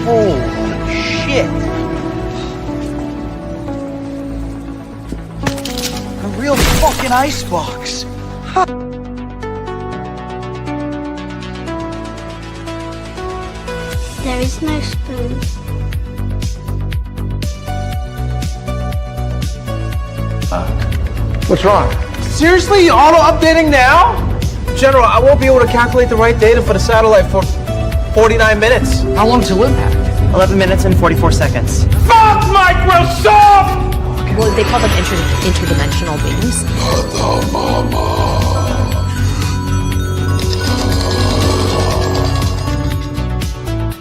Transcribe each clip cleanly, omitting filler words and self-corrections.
Holy shit! A real fucking icebox! There is no spoon. What's wrong? Seriously? Auto-updating now? General, I won't be able to calculate the right data for the satellite for 49 minutes. How long till impact? 11 minutes and 44 seconds. Fuck Microsoft! Well, they call them interdimensional beams.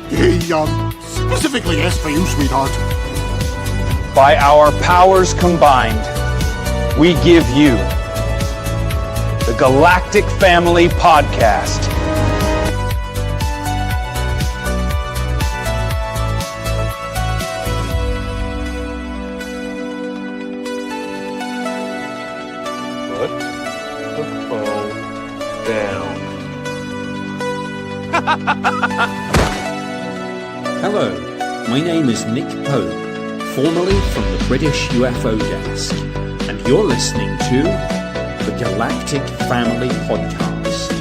He, specifically asked for you, sweetheart. By our powers combined, we give you the Galactic Family Podcast. Put the phone down. Hello, my name is Nick Pope, formerly from the British UFO Desk, and you're listening to the Galactic Family Podcast.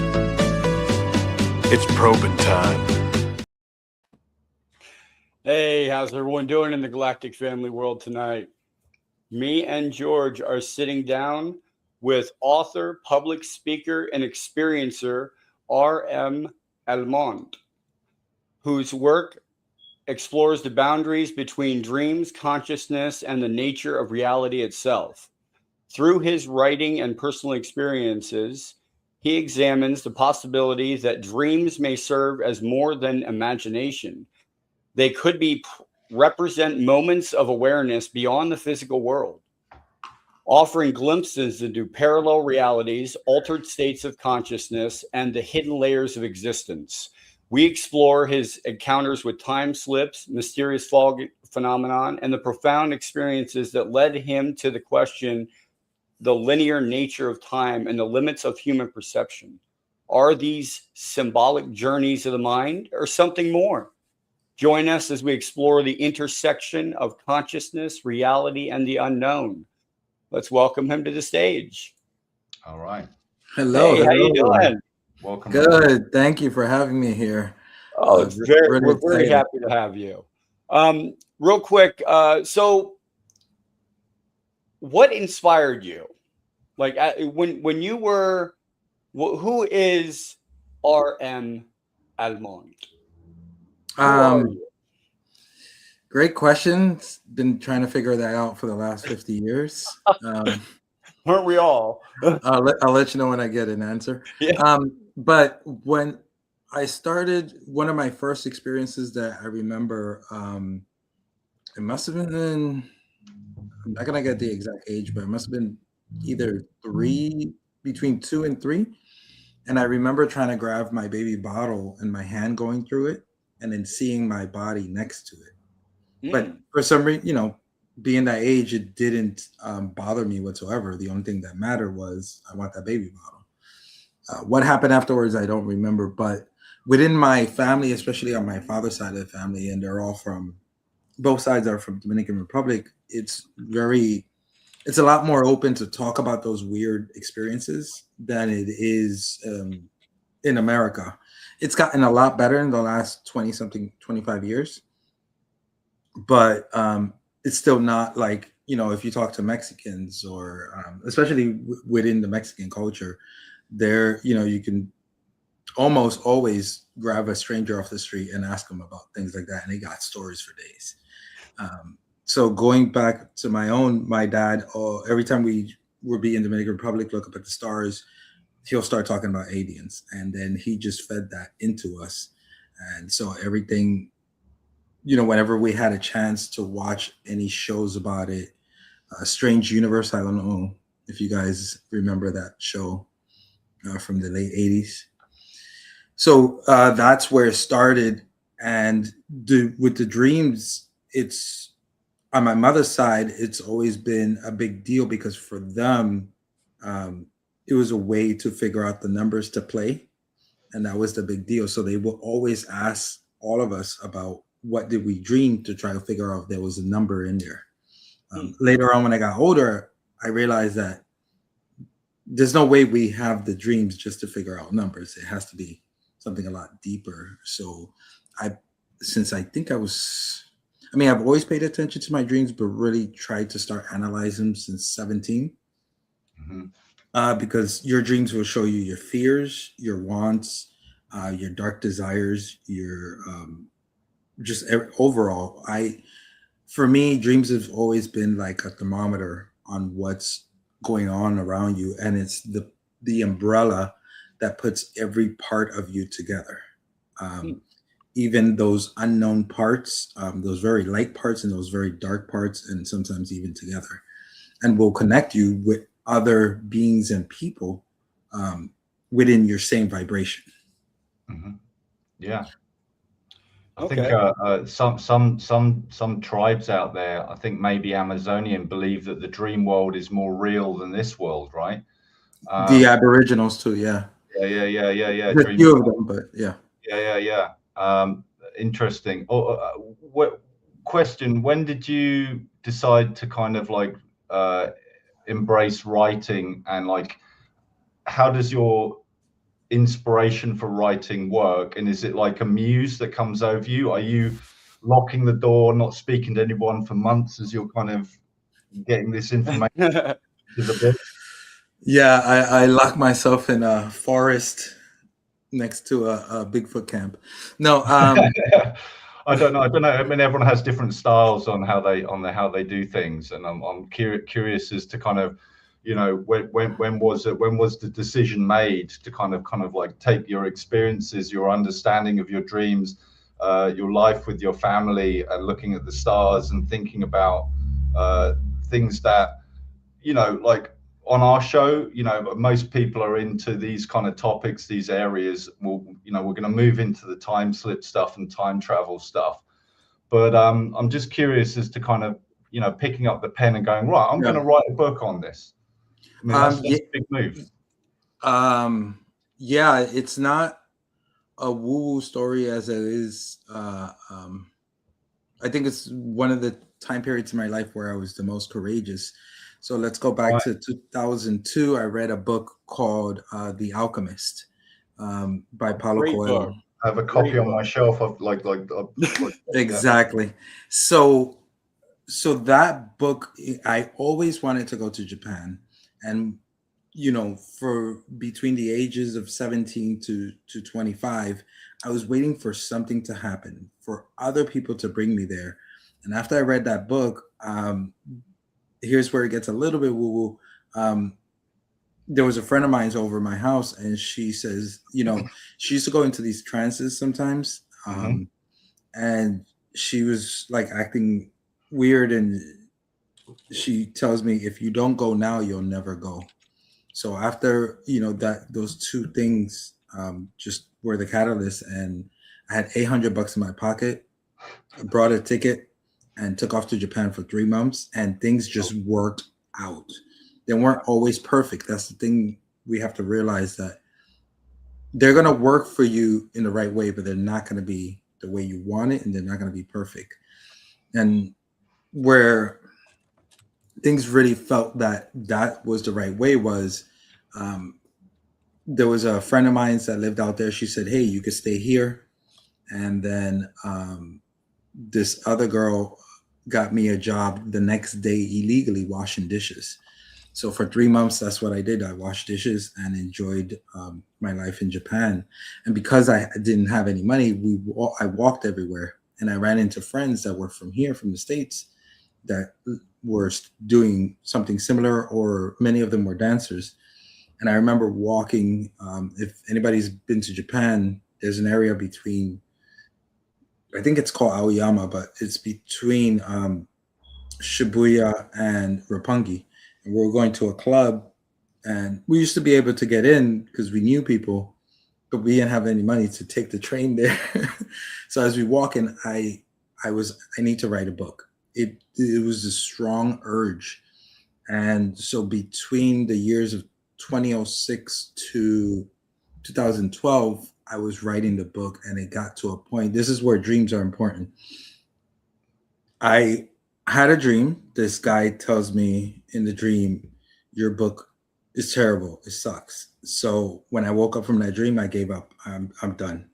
It's probing time. Hey, how's everyone doing in the Galactic Family world tonight? Me and George are sitting down with author, public speaker, and experiencer R.M. Almonte, whose work explores the boundaries between dreams, consciousness, and the nature of reality itself. Through his writing and personal experiences, he examines the possibility that dreams may serve as more than imagination. They could represent moments of awareness beyond the physical world, offering glimpses into parallel realities, altered states of consciousness, and the hidden layers of existence. We explore his encounters with time slips, mysterious fog phenomenon, and the profound experiences that led him to the question, the linear nature of time and the limits of human perception. Are these symbolic journeys of the mind or something more? Join us as we explore the intersection of consciousness, reality, and the unknown. Let's welcome him to the stage. All right. Hello. Hey, how you doing? Welcome. Good. Thank you for having me here. Oh, we're very excited. happy to have you. Real quick, so what inspired you? Like when you were, who is R.M. Almonte? Great question. Been trying to figure that out for the last 50 years. Aren't we all? I'll let you know when I get an answer. Yeah. But when I started, one of my first experiences that I remember, it must have been I'm not gonna get the exact age, but it must have been either between 2 and 3. And I remember trying to grab my baby bottle and my hand going through it and then seeing my body next to it. But for some reason, being that age, it didn't bother me whatsoever. The only thing that mattered was I want that baby bottle. What happened afterwards, I don't remember. But within my family, especially on my father's side of the family, and they're all both sides are from Dominican Republic, it's a lot more open to talk about those weird experiences than it is in America. It's gotten a lot better in the last 25 years. But it's still not like, if you talk to Mexicans or especially within the Mexican culture, there, you can almost always grab a stranger off the street and ask them about things like that. And they got stories for days. So going back to my dad, every time we would be in the Dominican Republic, look up at the stars, he'll start talking about aliens. And then he just fed that into us. And so everything, whenever we had a chance to watch any shows about it, Strange Universe, I don't know if you guys remember that show from the late 80s. So that's where it started. And with the dreams, it's on my mother's side, it's always been a big deal because for them, it was a way to figure out the numbers to play. And that was the big deal. So they will always ask all of us about what did we dream to try to figure out if there was a number in there. Later on, when I got older, I realized that there's no way we have the dreams just to figure out numbers. It has to be something a lot deeper. So I've always paid attention to my dreams, but really tried to start analyzing them since 17. Because your dreams will show you your fears, your wants, your dark desires, your overall. For me, dreams have always been like a thermometer on what's going on around you, and it's the umbrella that puts every part of you together. Even those unknown parts, those very light parts and those very dark parts, and sometimes even together, and will connect you with other beings and people within your same vibration. Yeah. I think some tribes out there, I think maybe Amazonian, believe that the dream world is more real than this world, right? The Aboriginals too, yeah. Yeah. There's a few of them, but yeah. Yeah. Interesting. What question? When did you decide to kind of like embrace writing, and like, how does your inspiration for writing work? And is it like a muse that comes over you? Are you locking the door, not speaking to anyone for months as you're kind of getting this information to the book? Yeah, I lock myself in a forest next to a Bigfoot camp. No, I don't know. I mean, everyone has different styles on how they do things, and I'm curious as to kind of, you know, when was the decision made to kind of like take your experiences, your understanding of your dreams, your life with your family, and looking at the stars and thinking about things that, you know, like on our show, you know, most people are into these kind of topics, these areas. We're going to move into the time slip stuff and time travel stuff, but I'm just curious as to kind of, you know, picking up the pen and going, right, I'm going to write a book on this. I mean, that's a big move. Yeah, it's not a woo-woo story as it is. I think it's one of the time periods in my life where I was the most courageous. So let's go back to 2002. I read a book called The Alchemist by Paulo Coelho. I have a copy on my shelf of like exactly. So that book, I always wanted to go to Japan. And, you know, for between the ages of 17 to 25, I was waiting for something to happen, for other people to bring me there. And after I read that book, here's where it gets a little bit woo-woo. There was a friend of mine's over my house, and she says, you know, she used to go into these trances sometimes. And she was like acting weird, and she tells me, if you don't go now, you'll never go. So after, you know, those two things just were the catalyst, and I had $800 in my pocket. I brought a ticket and took off to Japan for 3 months, and things just worked out. They weren't always perfect. That's the thing we have to realize, that they're going to work for you in the right way, but they're not going to be the way you want it, and they're not going to be perfect. And where things really felt that was the right way was, there was a friend of mine that lived out there. She said, hey, you could stay here. And then this other girl got me a job the next day illegally washing dishes. So for 3 months, that's what I did. I washed dishes and enjoyed my life in Japan. And because I didn't have any money, I walked everywhere. And I ran into friends that were from here, from the States, that were doing something similar, or many of them were dancers. And I remember walking, if anybody's been to Japan, there's an area between, I think it's called Aoyama, but it's between Shibuya and Roppongi. And we were going to a club, and we used to be able to get in because we knew people, but we didn't have any money to take the train there. So as we walk in, I need to write a book. It was a strong urge. And so between the years of 2006 to 2012, I was writing the book, and it got to a point. This is where dreams are important. I had a dream. This guy tells me in the dream, your book is terrible. It sucks. So when I woke up from that dream, I gave up. I'm done.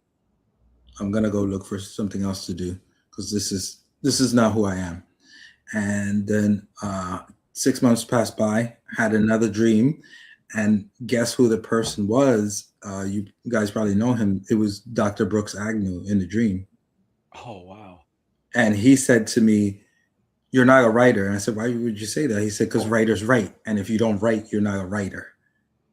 I'm gonna go look for something else to do because this is not who I am. And then 6 months passed by, had another dream, and guess who the person was? You guys probably know him. It was Dr. Brooks Agnew in the dream. Oh, wow. And he said to me, you're not a writer. And I said, why would you say that? He said, because writers write. And if you don't write, you're not a writer.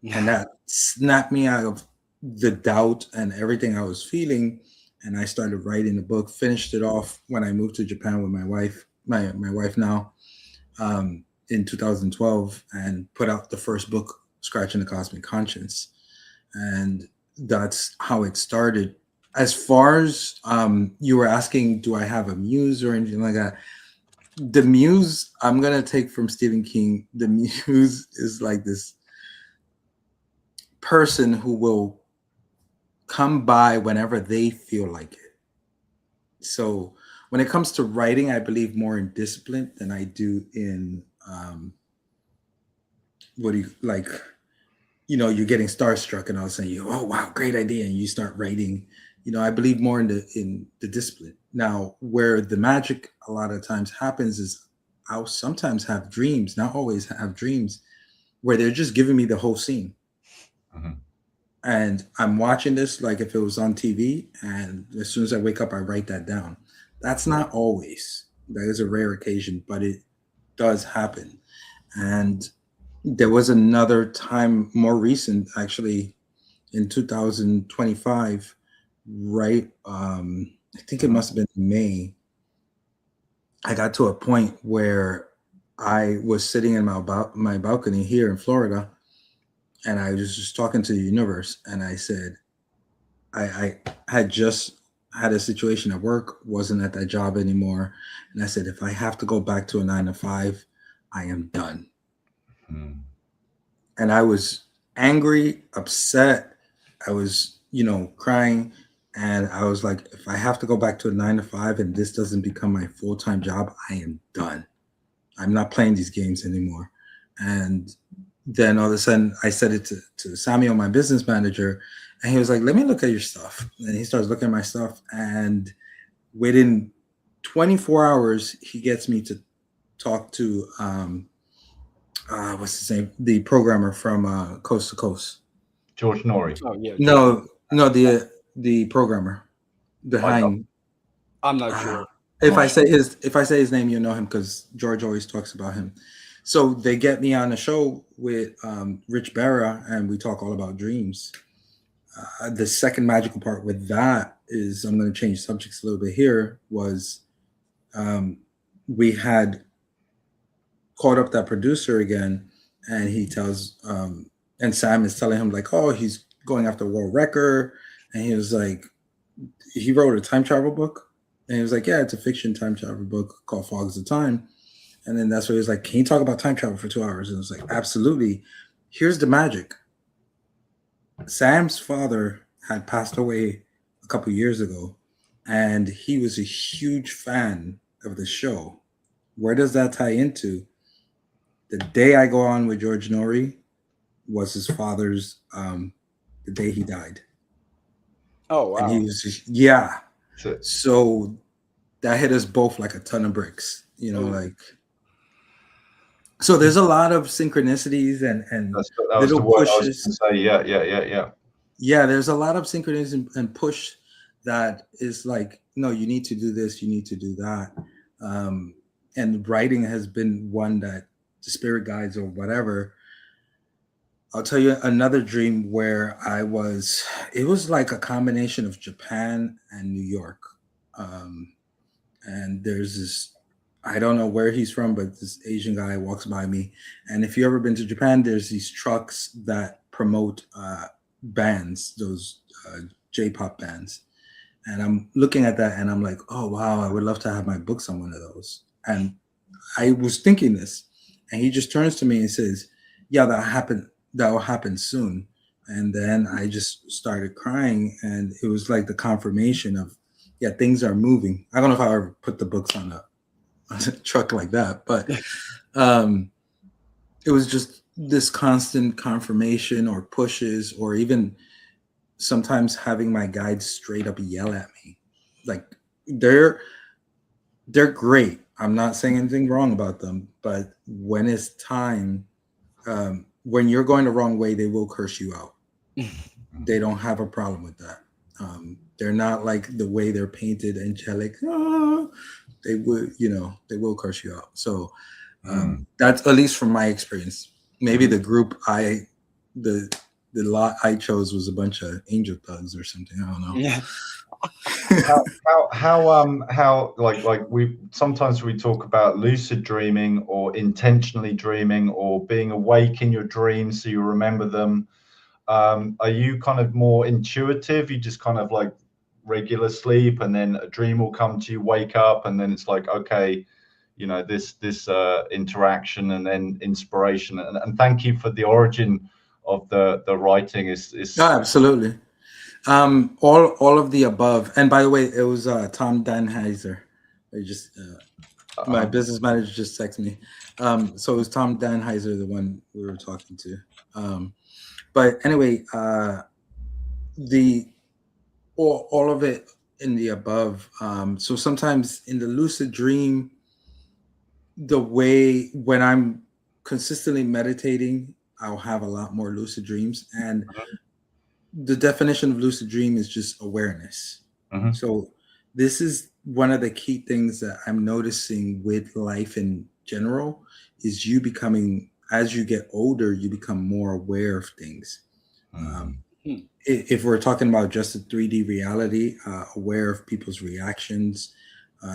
Yeah. And that snapped me out of the doubt and everything I was feeling. And I started writing the book, finished it off when I moved to Japan with my wife, my wife now, in 2012, and put out the first book, Scratching the Cosmic Conscience. And that's how it started. As far as you were asking, do I have a muse or anything like that? The muse I'm going to take from Stephen King. The muse is like this person who will come by whenever they feel like it. So when it comes to writing, I believe more in discipline than I do in you're getting starstruck and all of a sudden oh wow, great idea, and you start writing. I believe more in the discipline. Now, where the magic a lot of times happens is I'll sometimes have dreams, not always have dreams, where they're just giving me the whole scene. Mm-hmm. And I'm watching this like if it was on TV, and as soon as I wake up, I write that down. That's not always. That is a rare occasion, but it does happen. And there was another time, more recent, actually, in 2025, right? I think it must have been May. I got to a point where I was sitting in my balcony here in Florida, and I was just talking to the universe, and I said, I had just had a situation at work, wasn't at that job anymore. And I said, if I have to go back to a 9-to-5, I am done. And I was angry, upset. I was, crying. And I was like, if I have to go back to a 9-to-5 and this doesn't become my full-time job, I am done. I'm not playing these games anymore. And then all of a sudden I said it to Samuel, my business manager, and he was like, let me look at your stuff. And he starts looking at my stuff. And within 24 hours, he gets me to talk to, what's his name? The programmer from Coast to Coast. George Norrie. Oh, yeah. No, the programmer behind. I'm not sure. If I say his name, you know him because George always talks about him. So they get me on the show with Rich Berra, and we talk all about dreams. The second magical part with that is, I'm going to change subjects a little bit here, was we had called up that producer again, and he tells, and Sam is telling him like, oh, he's going after a world record. And he was like, he wrote a time travel book. And he was like, yeah, it's a fiction time travel book called Fogs of Time. And then that's where he was like, can you talk about time travel for 2 hours? And I was like, absolutely. Here's the magic. Sam's father had passed away a couple years ago, and he was a huge fan of the show. Where does that tie into? The day I go on with George Norrie was his father's, the day he died. Oh, wow. And he was just, yeah. So that hit us both like a ton of bricks, so there's a lot of synchronicities and little pushes. Yeah, there's a lot of synchronicities and push that is like, no, you need to do this, you need to do that. And writing has been one that the spirit guides or whatever. I'll tell you another dream where it was like a combination of Japan and New York. And there's this, I don't know where he's from, but this Asian guy walks by me. And if you've ever been to Japan, there's these trucks that promote bands, those J-pop bands. And I'm looking at that and I'm like, oh, wow, I would love to have my books on one of those. And I was thinking this, and he just turns to me and says, yeah, that will happen soon. And then I just started crying, and it was like the confirmation of, yeah, things are moving. I don't know if I ever put the books on a truck like that, but it was just this constant confirmation or pushes, or even sometimes having my guides straight up yell at me. Like they're great. I'm not saying anything wrong about them, but when it's time, when you're going the wrong way, they will curse you out. They don't have a problem with that. They're not like the way they're painted angelic. They would, they will curse you out. So that's at least from my experience. Maybe the group the lot I chose was a bunch of angel thugs or something. I don't know. Yeah. how like we sometimes we talk about lucid dreaming or intentionally dreaming or being awake in your dreams so you remember them. Are you kind of more intuitive? You just kind of like regular sleep and then a dream will come to you, wake up, and then it's like, okay, this interaction and then inspiration. And thank you for the origin of the writing is absolutely. All of the above. And by the way, it was Tom Danheiser. My business manager just texted me. So it was Tom Danheiser, the one we were talking to. But anyway, all of it in the above. So sometimes in the lucid dream, the way when I'm consistently meditating, I'll have a lot more lucid dreams. And the definition of lucid dream is just awareness. So this is one of the key things that I'm noticing with life in general is you becoming, as you get older, you become more aware of things. If we're talking about just a 3D reality, aware of people's reactions,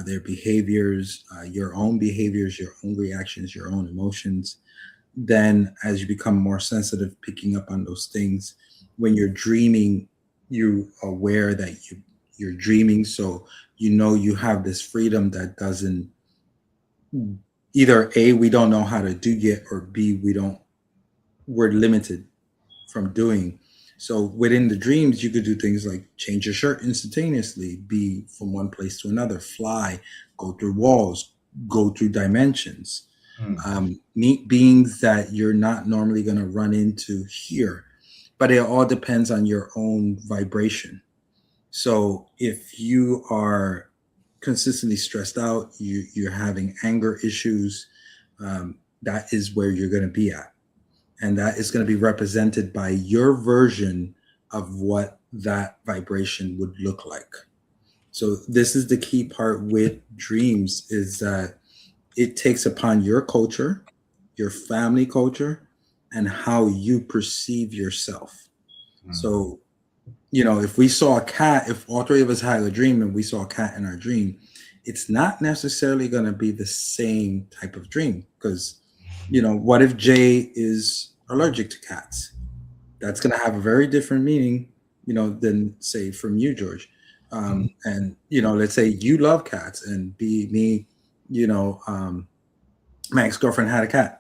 their behaviors, your own reactions, your own emotions, then as you become more sensitive, picking up on those things, when you're dreaming, you're aware that you're dreaming. So, you have this freedom that doesn't either A, we don't know how to do yet, or B, we're limited from doing. So within the dreams, you could do things like change your shirt instantaneously, be from one place to another, fly, go through walls, go through dimensions, meet beings that you're not normally going to run into here. But it all depends on your own vibration. So if you are consistently stressed out, you're having anger issues, that is where you're going to be at. And that is going to be represented by your version of what that vibration would look like. So this is the key part with dreams, is that it takes upon your culture, your family culture, and how you perceive yourself. So, if we saw a cat, if all three of us had a dream and we saw a cat in our dream, it's not necessarily going to be the same type of dream, because what if Jay is allergic to cats? That's going to have a very different meaning, than say from you, George. And, let's say you love cats and me, my ex-girlfriend had a cat.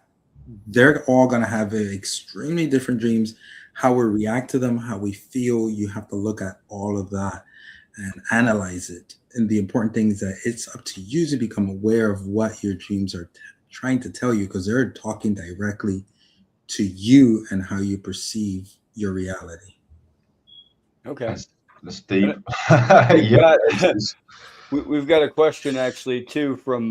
They're all going to have extremely different dreams, how we react to them, how we feel. You have to look at all of that and analyze it. And the important thing is that it's up to you to become aware of what your dreams are trying to tell you, because they're talking directly to you and how you perceive your reality. Okay. That's deep. We've got a question actually too from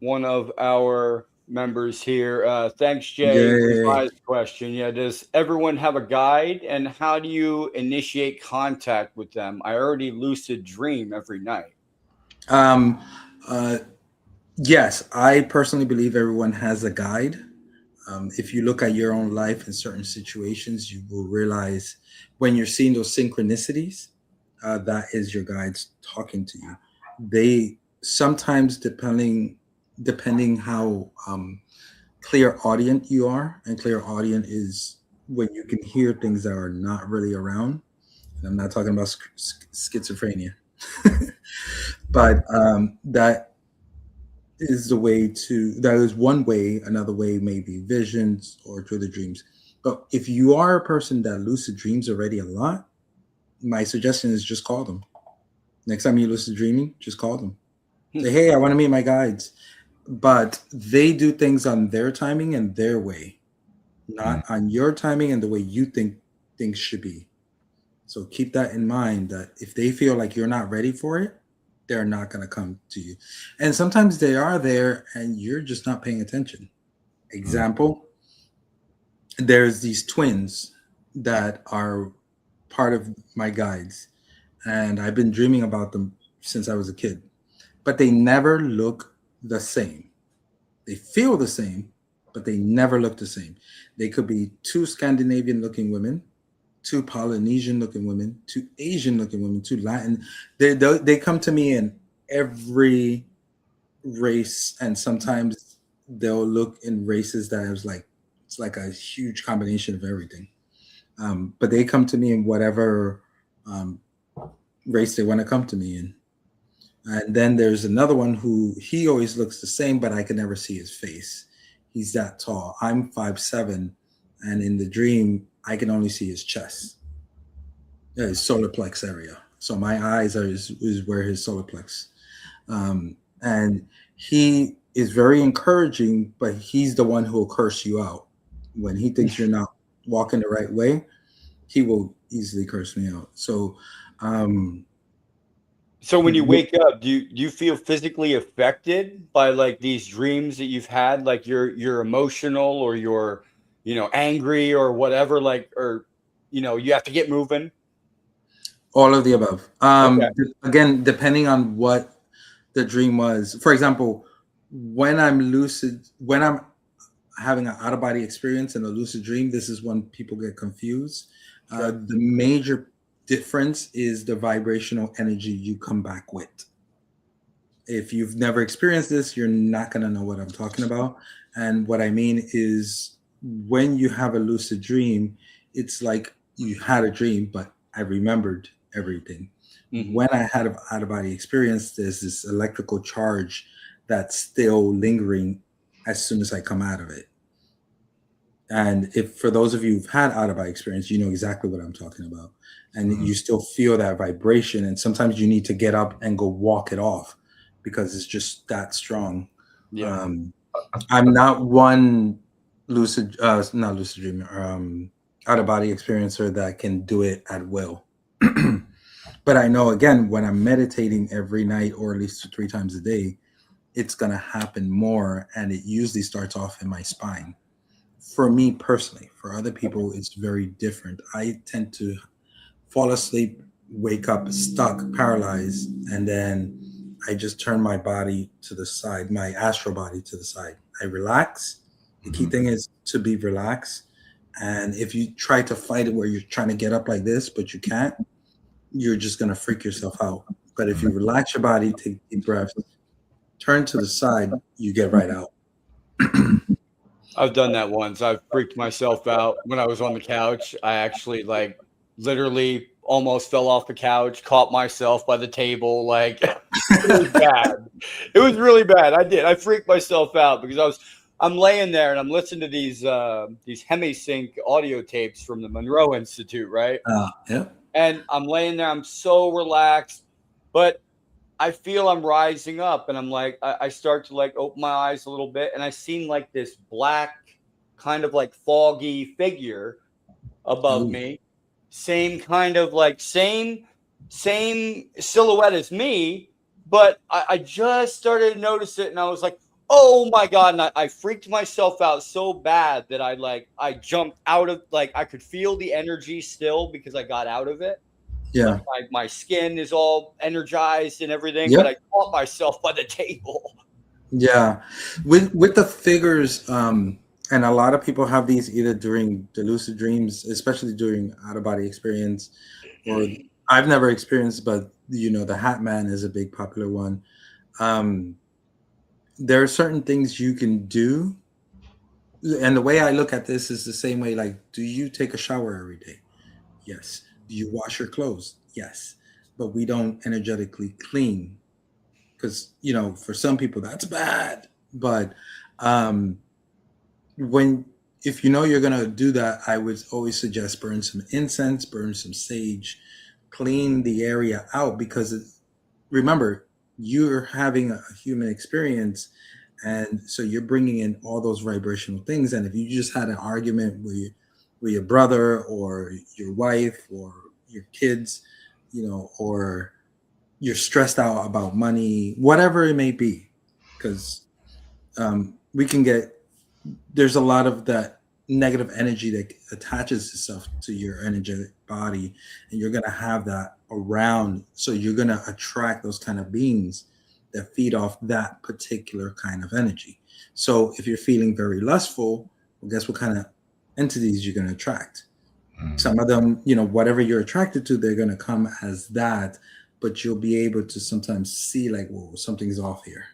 one of our members here. Thanks, Jay. My question. Yeah. Does everyone have a guide, and how do you initiate contact with them? I already lucid dream every night. Yes, I personally believe everyone has a guide. If you look at your own life in certain situations, you will realize when you're seeing those synchronicities, that is your guides talking to you. They sometimes, depending how clairaudient you are, and clairaudient is when you can hear things that are not really around. And I'm not talking about schizophrenia, but that is one way. Another way may be visions or through the dreams. But if you are a person that lucid dreams already a lot, my suggestion is just call them. Next time you're lucid dreaming, just call them. Say, hey, I want to meet my guides. But they do things on their timing and their way, not on your timing and the way you think things should be. So keep that in mind, that if they feel like you're not ready for it, they're not going to come to you. And sometimes they are there and you're just not paying attention. Example, there's these twins that are part of my guides, and I've been dreaming about them since I was a kid, but they never look the same. They feel the same, but they never look the same. They could be two Scandinavian looking women, two Polynesian looking women, two Asian looking women, two Latin. They come to me in every race, and sometimes they'll look in races that is like, it's like a huge combination of everything. But they come to me in whatever race they want to come to me in. And then there's another one who he always looks the same, but I can never see his face. He's that tall. I'm 5'7", and in the dream, I can only see his chest, his solar plex area. So my eyes is where his solar plex. And he is very encouraging, but he's the one who will curse you out. When he thinks you're not walking the right way, he will easily curse me out. So, so when you wake up, do you feel physically affected by like these dreams that you've had? Like you're emotional, or you're, angry or whatever, like, or, you have to get moving? All of the above. Okay. Again, depending on what the dream was. For example, when I'm lucid, when I'm having an out-of-body experience and a lucid dream, this is when people get confused. Sure. The major difference is the vibrational energy you come back with. If you've never experienced this, you're not going to know what I'm talking about. And what I mean is, when you have a lucid dream, it's like you had a dream, but I remembered everything. Mm-hmm. When I had an out-of-body experience, there's this electrical charge that's still lingering as soon as I come out of it. And if, for those of you who've had out-of-body experience, you know exactly what I'm talking about. And you still feel that vibration. And sometimes you need to get up and go walk it off because it's just that strong. Yeah. I'm not one not lucid dreamer, out-of-body experiencer that can do it at will. But I know, again, when I'm meditating every night, or at least 3 times a day, it's going to happen more. And it usually starts off in my spine. For me personally, for other people, it's very different. I tend to fall asleep, wake up stuck, paralyzed, and then I just turn my body to the side, my astral body to the side. I relax. The key thing is to be relaxed. And if you try to fight it where you're trying to get up like this, but you can't, you're just going to freak yourself out. But if you relax your body, take deep breaths, turn to the side, you get right out. I've done that once. I've freaked myself out when I was on the couch. I actually literally almost fell off the couch, caught myself by the table. Like, it was bad. It was really bad. I freaked myself out because I'm laying there and I'm listening to these HemiSync audio tapes from the Monroe Institute, right? Yeah. And I'm laying there, I'm so relaxed, but I feel I'm rising up, and I'm like, I start to open my eyes a little bit, and I seen this black kind of foggy figure above me. Same kind of same silhouette as me, but I just started to notice it, and I was like, oh my God. And I freaked myself out so bad that I jumped out of, I could feel the energy still because I got out of it. Yeah. My skin is all energized and everything, Yep. but I caught myself by the table. Yeah. With the figures, and a lot of people have these either during the lucid dreams, especially during out-of-body experience, or I've never experienced, but the Hat Man is a big popular one. There are certain things you can do. And the way I look at this is the same way, do you take a shower every day? Yes. Do you wash your clothes? Yes. But we don't energetically clean because, for some people that's bad. But when if you know you're gonna do that, I would always suggest burn some incense, burn some sage, clean the area out, because remember, you're having a human experience, and so you're bringing in all those vibrational things. And if you just had an argument with your brother or your wife or your kids, or you're stressed out about money, whatever it may be, because there's a lot of that negative energy that attaches itself to your energetic body, and you're going to have that around. So you're going to attract those kind of beings that feed off that particular kind of energy. So if you're feeling very lustful, well, guess what kind of entities you're going to attract? Some of them, whatever you're attracted to, they're going to come as that, but you'll be able to sometimes see like, whoa, something's off here,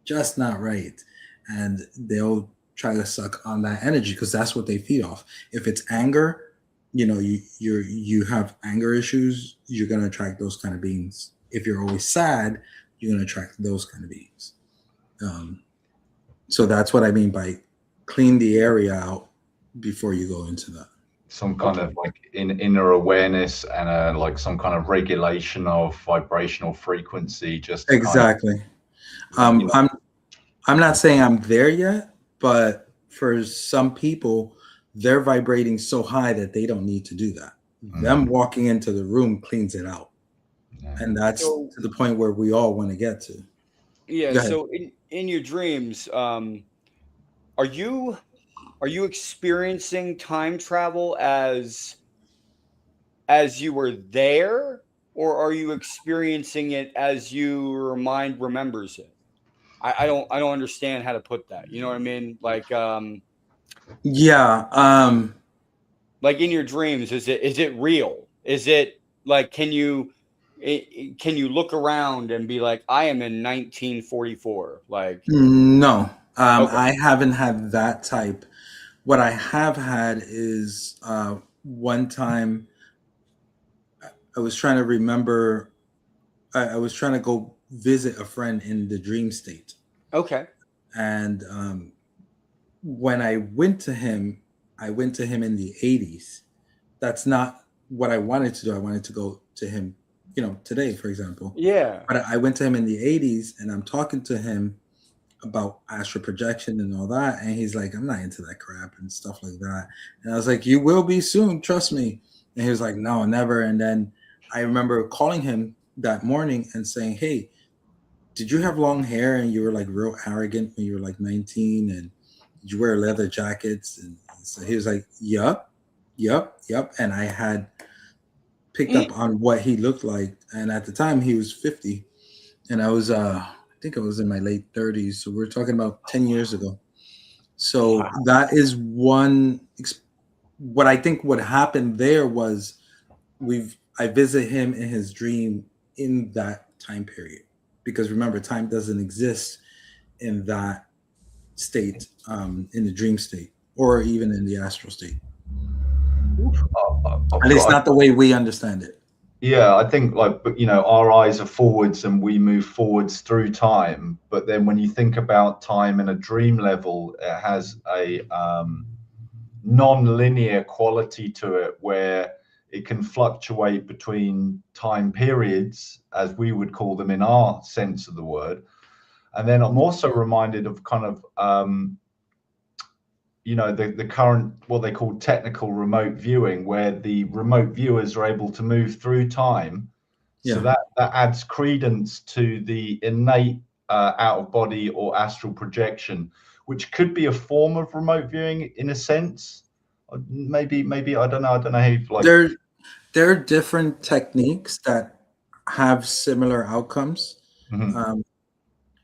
just not right. And they'll try to suck on that energy because that's what they feed off. If it's anger, you have anger issues, you're going to attract those kind of beings. If you're always sad, you're going to attract those kind of beings. So that's what I mean by clean the area out before you go into that. Some kind of like inner awareness and like some kind of regulation of vibrational frequency. Just exactly. I'm not saying I'm there yet, but for some people, they're vibrating so high that they don't need to do that. Them walking into the room cleans it out. And that's to the point where we all want to get to. Yeah. So in your dreams, are you experiencing time travel as you were there, or are you experiencing it as your mind remembers it? I don't understand how to put that. You know what I mean? Like, like in your dreams, is it real? Is it like, can you look around and be like, I am in 1944? Like, no, okay. I haven't had that type. What I have had is one time I was trying to remember, I was trying to go visit a friend in the dream state. Okay. And when I went to him in the 80s. That's not what I wanted to do. I wanted to go to him, today, for example. Yeah. But I went to him in the 80s and I'm talking to him about astral projection and all that. And he's like, I'm not into that crap and stuff like that. And I was like, you will be soon. Trust me. And he was like, no, never. And then I remember calling him that morning and saying, hey, did you have long hair and you were like real arrogant when you were like 19 and did you wear leather jackets? And so he was like, yup. And I had picked up on what he looked like. And at the time he was 50 and I was, I think I was in my late 30s. So we're talking about 10 years ago. So that is one, what I think what happened there was I visit him in his dream in that time period. Because remember, time doesn't exist in that state, in the dream state, or even in the astral state. At least not the way we understand it. Yeah, I think our eyes are forwards and we move forwards through time. But then when you think about time in a dream level, it has a non-linear quality to it where it can fluctuate between time periods, as we would call them in our sense of the word. And then I'm also reminded of kind of, the current, what they call technical remote viewing, where the remote viewers are able to move through time. Yeah. So that adds credence to the innate out-of-body or astral projection, which could be a form of remote viewing in a sense. Maybe I don't know how you there are different techniques that have similar outcomes. Mm-hmm.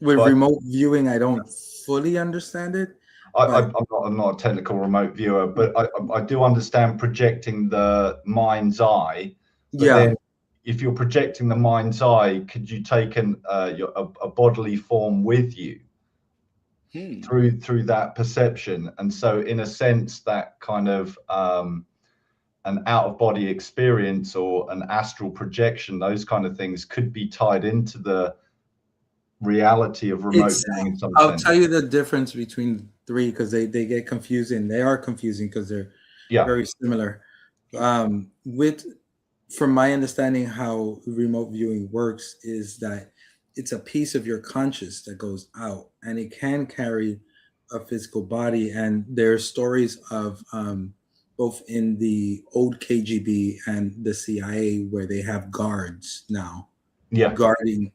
With remote viewing, I don't fully understand it. I'm not a technical remote viewer, but I do understand projecting the mind's eye. But then if you're projecting the mind's eye, could you take a bodily form with you through that perception? And so in a sense, that kind of an out-of-body experience or an astral projection, those kind of things could be tied into the reality of remote viewing in some sense. I'll tell you the difference between 3 because they get confusing. They are confusing because they're Yeah. very similar. From my understanding, how remote viewing works is that it's a piece of your conscious that goes out, and it can carry a physical body. And there are stories of both in the old KGB and the CIA where they have guards now, guarding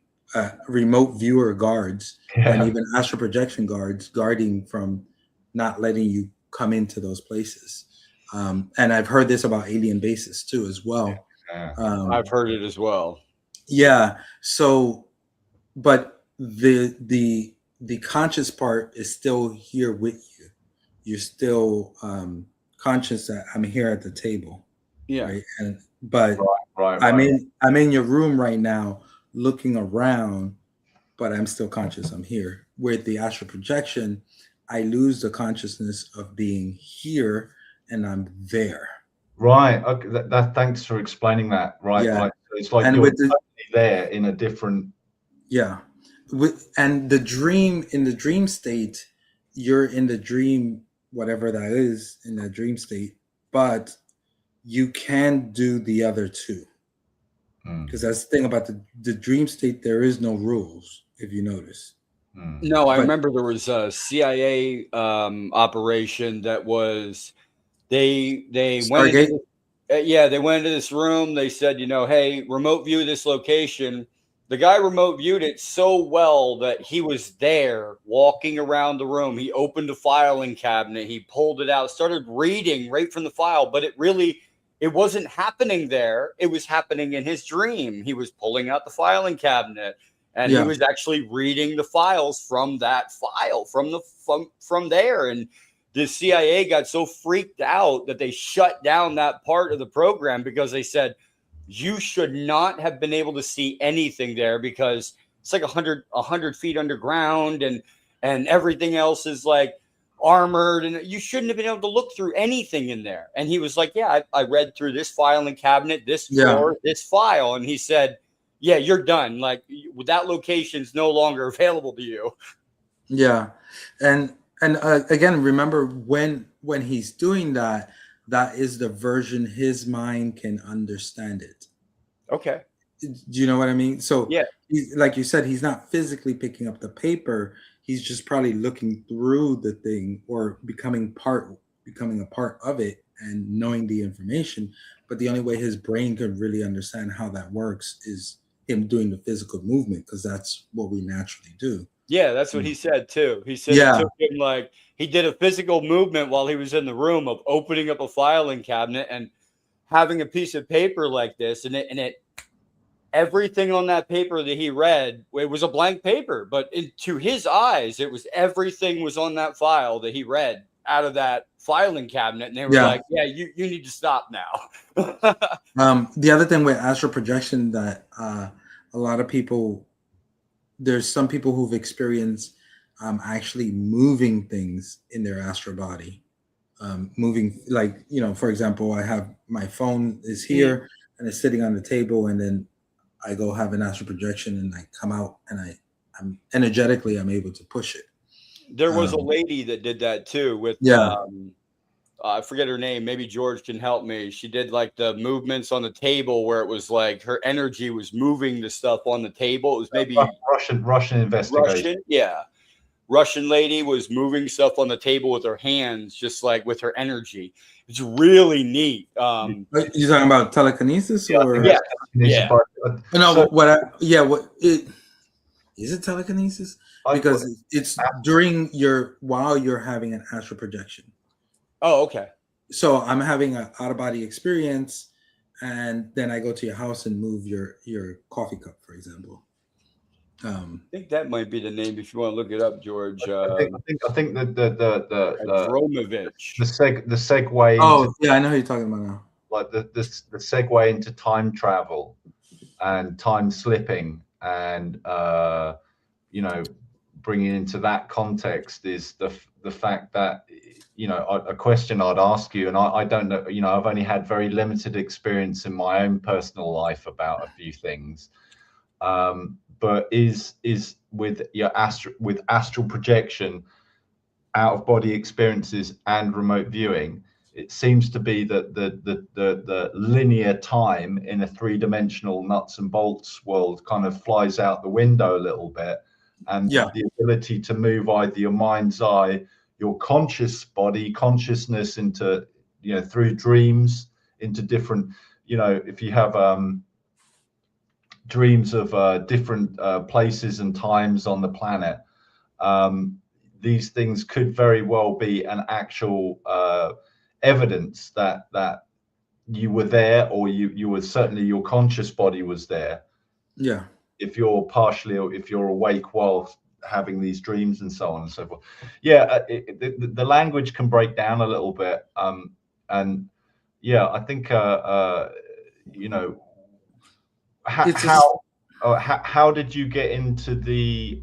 remote viewer guards, and even astral projection guards guarding from not letting you come into those places. And I've heard this about alien bases too, as well. I've heard it as well. Yeah. So, but the conscious part is still here with you. You're still conscious that I'm here at the table. Yeah. Right. But I'm in your room right now, looking around, but I'm still conscious. I'm here. With the astral projection, I lose the consciousness of being here, and I'm there. Right. Okay. That thanks for explaining that. Right. Yeah. Like, it's like And you're with the, totally there in a different. Yeah. And the dream, in the dream state, you're in the dream, whatever that is, in that dream state, but you can do the other two. Because that's the thing about the dream state, there is no rules, if you notice. No, I remember there was a CIA operation that was they went into, they went into this room. They said, hey, remote view this location. The guy remote viewed it so well that he was there walking around the room. He opened a filing cabinet. He pulled it out, started reading right from the file, but it wasn't happening there. It was happening in his dream. He was pulling out the filing cabinet, and he was actually reading the files from that file, from there. And the CIA got so freaked out that they shut down that part of the program because they said, you should not have been able to see anything there because it's like 100 feet underground, and everything else is like armored, and you shouldn't have been able to look through anything in there. And he was like, I read through this filing cabinet, this drawer, this file. And he said, yeah, you're done. Like, that location's no longer available to you. Yeah. And again, remember when he's doing that, that is the version his mind can understand it. Okay. Do you know what I mean? So yeah, like you said, he's not physically picking up the paper. He's just probably looking through the thing or becoming a part of it and knowing the information. But the only way his brain could really understand how that works is him doing the physical movement, because that's what we naturally do. Yeah, that's what he said too. He said it took him, like, he did a physical movement while he was in the room of opening up a filing cabinet and having a piece of paper like this, and it everything on that paper that he read, it was a blank paper, but to his eyes, it was everything was on that file that he read out of that filing cabinet, and they were like, "Yeah, you need to stop now." The other thing with astral projection that a lot of people, there's some people who've experienced actually moving things in their astral body, moving, like, for example, I have my phone is here and it's sitting on the table, and then I go have an astral projection and I come out and I'm energetically, I'm able to push it. There was a lady that did that too with, I forget her name. Maybe George can help me. She did like the movements on the table where it was like her energy was moving the stuff on the table. It was maybe Russian investigation. Russian lady was moving stuff on the table with her hands, just like with her energy. It's really neat. You're talking about telekinesis, or No, is it telekinesis? Because it's during while you're having an astral projection. Oh, okay. So I'm having an out of body experience, and then I go to your house and move your coffee cup, for example. I think that might be the name if you want to look it up, George. I think the Abramovich. the segue. Oh, yeah, I know who you're talking about now. Like the segue into time travel and time slipping, and bringing into that context is the fact that a question I'd ask you, and I don't know, I've only had very limited experience in my own personal life about a few things. But is with astral projection, out of body experiences and remote viewing, it seems to be that the linear time in a three-dimensional nuts and bolts world kind of flies out the window a little bit, and the ability to move either your mind's eye, your consciousness into, through dreams into different, if you have dreams of different places and times on the planet, these things could very well be an actual evidence that you were there, or you were certainly, your conscious body was there. Yeah. If you're awake while having these dreams and so on and so forth. Yeah, the language can break down a little bit. And yeah, I think, how did you get into the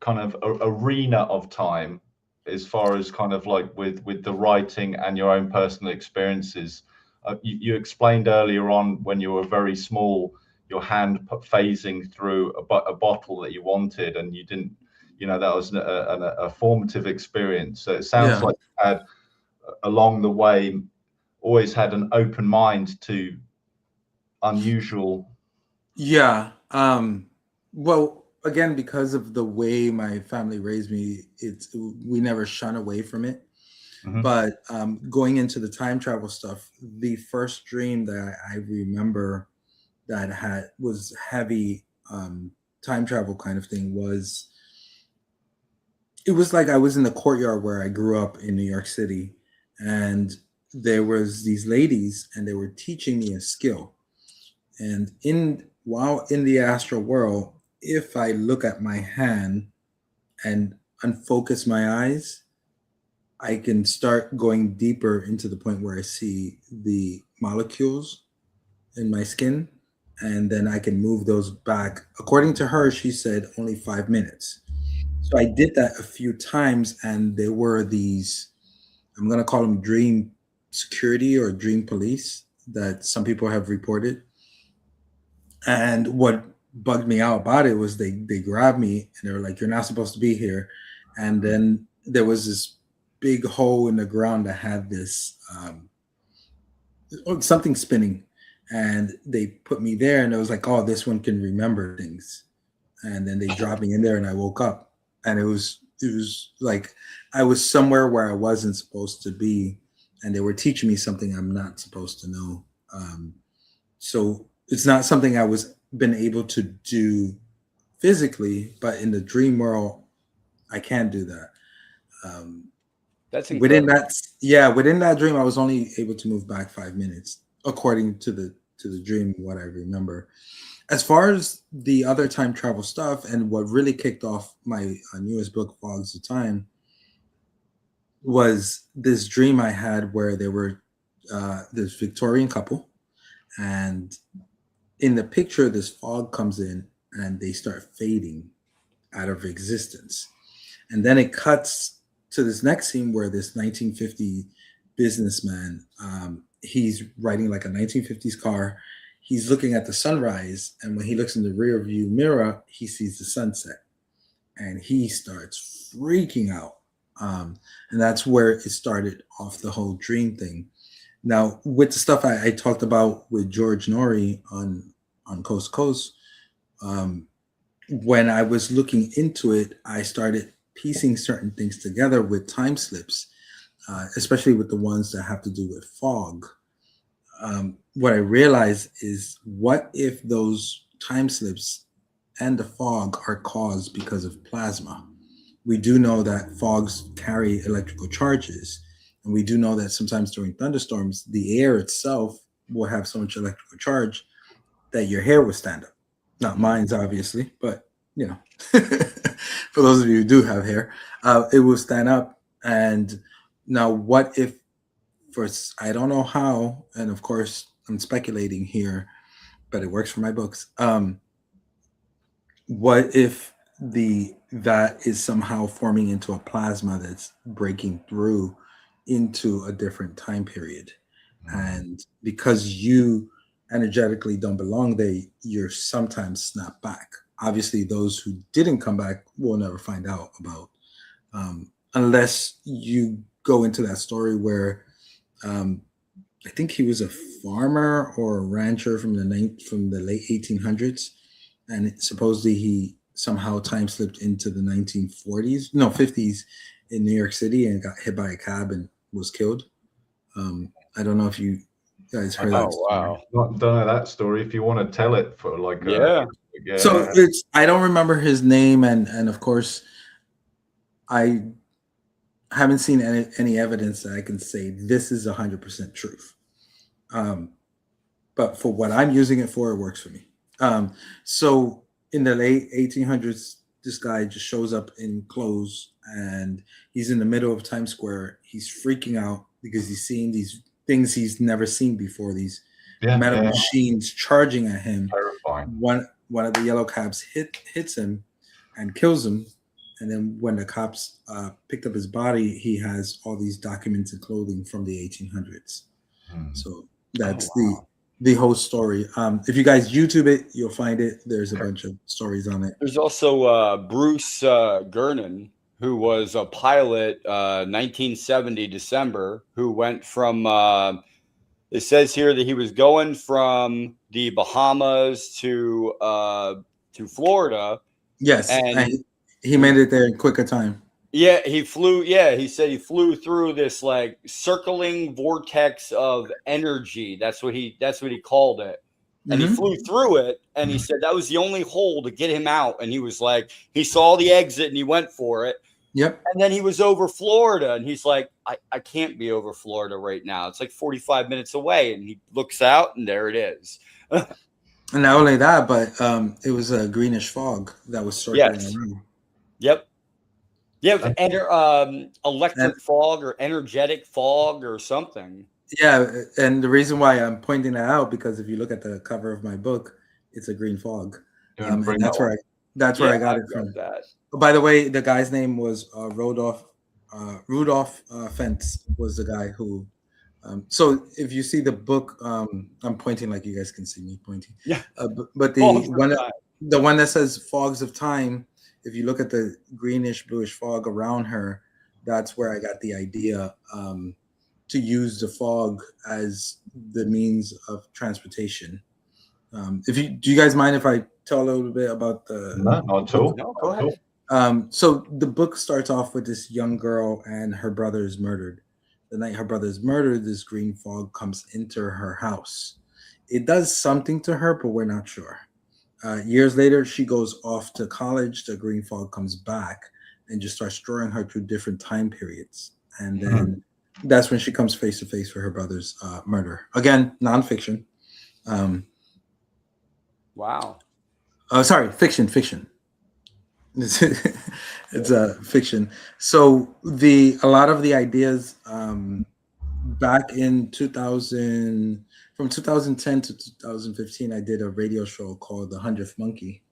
kind of arena of time, as far as kind of like with the writing and your own personal experiences? You explained earlier on, when you were very small, your hand phasing through a bottle that you wanted, and you didn't, that was a formative experience. So it sounds like you had, along the way, always had an open mind to unusual. Yeah. Well, again, because of the way my family raised me, we never shun away from it. Mm-hmm. But going into the time travel stuff, the first dream that I remember that was heavy time travel kind of thing it was like I was in the courtyard where I grew up in New York City, and there was these ladies, and they were teaching me a skill. And while in the astral world, if I look at my hand and unfocus my eyes, I can start going deeper into the point where I see the molecules in my skin, and then I can move those back. According to her, she said only 5 minutes. So I did that a few times, and there were these, I'm going to call them dream security or dream police, that some people have reported. And what bugged me out about it was they grabbed me, and they were like, "You're not supposed to be here." And then there was this big hole in the ground that had this something spinning, and they put me there, and it was like, "Oh, this one can remember things." And then they dropped me in there, and I woke up, and it was like I was somewhere where I wasn't supposed to be, and they were teaching me something I'm not supposed to know. So it's not something I was been able to do physically, but in the dream world, I can do that. That's incredible. Within that dream, I was only able to move back 5 minutes, according to the dream, what I remember. As far as the other time travel stuff, and what really kicked off my newest book, Fogs of Time, was this dream I had where there were this Victorian couple, and in the picture, this fog comes in, and they start fading out of existence. And then it cuts to this next scene where this 1950 businessman, he's riding like a 1950s car. He's looking at the sunrise, and when he looks in the rear view mirror, he sees the sunset, and he starts freaking out. And that's where it started off, the whole dream thing. Now, with the stuff I talked about with George Norrie on Coast to Coast, when I was looking into it, I started piecing certain things together with time slips, especially with the ones that have to do with fog. What I realized is, what if those time slips and the fog are caused because of plasma? We do know that fogs carry electrical charges, and we do know that sometimes during thunderstorms, the air itself will have so much electrical charge that your hair will stand up. Not mine's, obviously, but for those of you who do have hair, it will stand up. And now, what if, I don't know how, and of course I'm speculating here, but it works for my books. What if that is somehow forming into a plasma that's breaking through into a different time period, and because you energetically don't belong there, you're sometimes snapped back. Obviously, those who didn't come back will never find out about unless you go into that story where I think he was a farmer or a rancher from the late 1800s, and supposedly he somehow time slipped into the 50s in New York City and got hit by a cab and was killed. I don't know if you guys heard that story. Wow. Don't know that story. If you want to tell it for like, Yeah. So I don't remember his name, and of course, I haven't seen any evidence that I can say this is 100% truth. But for what I'm using it for, it works for me. So in the late 1800s, this guy just shows up in clothes and he's in the middle of Times Square. He's freaking out because he's seeing these things he's never seen before, these metal machines charging at him. Terrifying. One of the yellow cabs hits him and kills him. And then when the cops picked up his body, he has all these documents and clothing from the 1800s. So that's the whole story. If you guys YouTube it, you'll find it. There's a bunch of stories on it. There's also Bruce Gernon, who was a pilot 1970 December, who went from it says here that he was going from the Bahamas to Florida. Yes, and he made it there in quicker time. Yeah, he flew. Yeah, he said he flew through this like circling vortex of energy. That's what he called it. And he flew through it, and he said that was the only hole to get him out. And he was like, he saw the exit and he went for it. Yep. And then he was over Florida, and he's like, I can't be over Florida right now. It's like 45 minutes away. And he looks out, and there it is. And not only that, but it was a greenish fog that was circling around. Yep. Yeah, electric fog or energetic fog or something. Yeah, and the reason why I'm pointing that out, because if you look at the cover of my book, it's a green fog. And that's where I got it from. By the way, the guy's name was Rudolph Fentz was the guy who. So if you see the book, I'm pointing like you guys can see me pointing. Yeah. But the one that says Fogs of Time, if you look at the greenish bluish fog around her, that's where I got the idea to use the fog as the means of transportation. Do you guys mind if I tell a little bit about the? No, not at all. No, go ahead. So the book starts off with this young girl and her brother is murdered. The night her brother is murdered, this green fog comes into her house. It does something to her, but we're not sure. Years later, she goes off to college. The green fog comes back and just starts drawing her through different time periods. And then that's when she comes face to face with her brother's murder. Again, nonfiction. Wow. Sorry, fiction. It's a fiction. So a lot of the ideas back in 2000, from 2010 to 2015, I did a radio show called The 100th Monkey,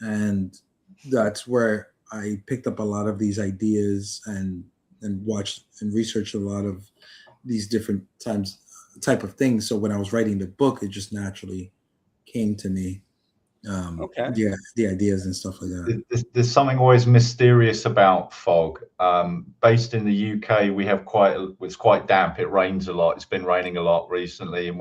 and that's where I picked up a lot of these ideas and watched and researched a lot of these different type of things. So when I was writing the book, it just naturally came to me. The ideas and stuff like that. There's something always mysterious about fog. Based in the UK, we have it's quite damp. It rains a lot. It's been raining a lot recently, and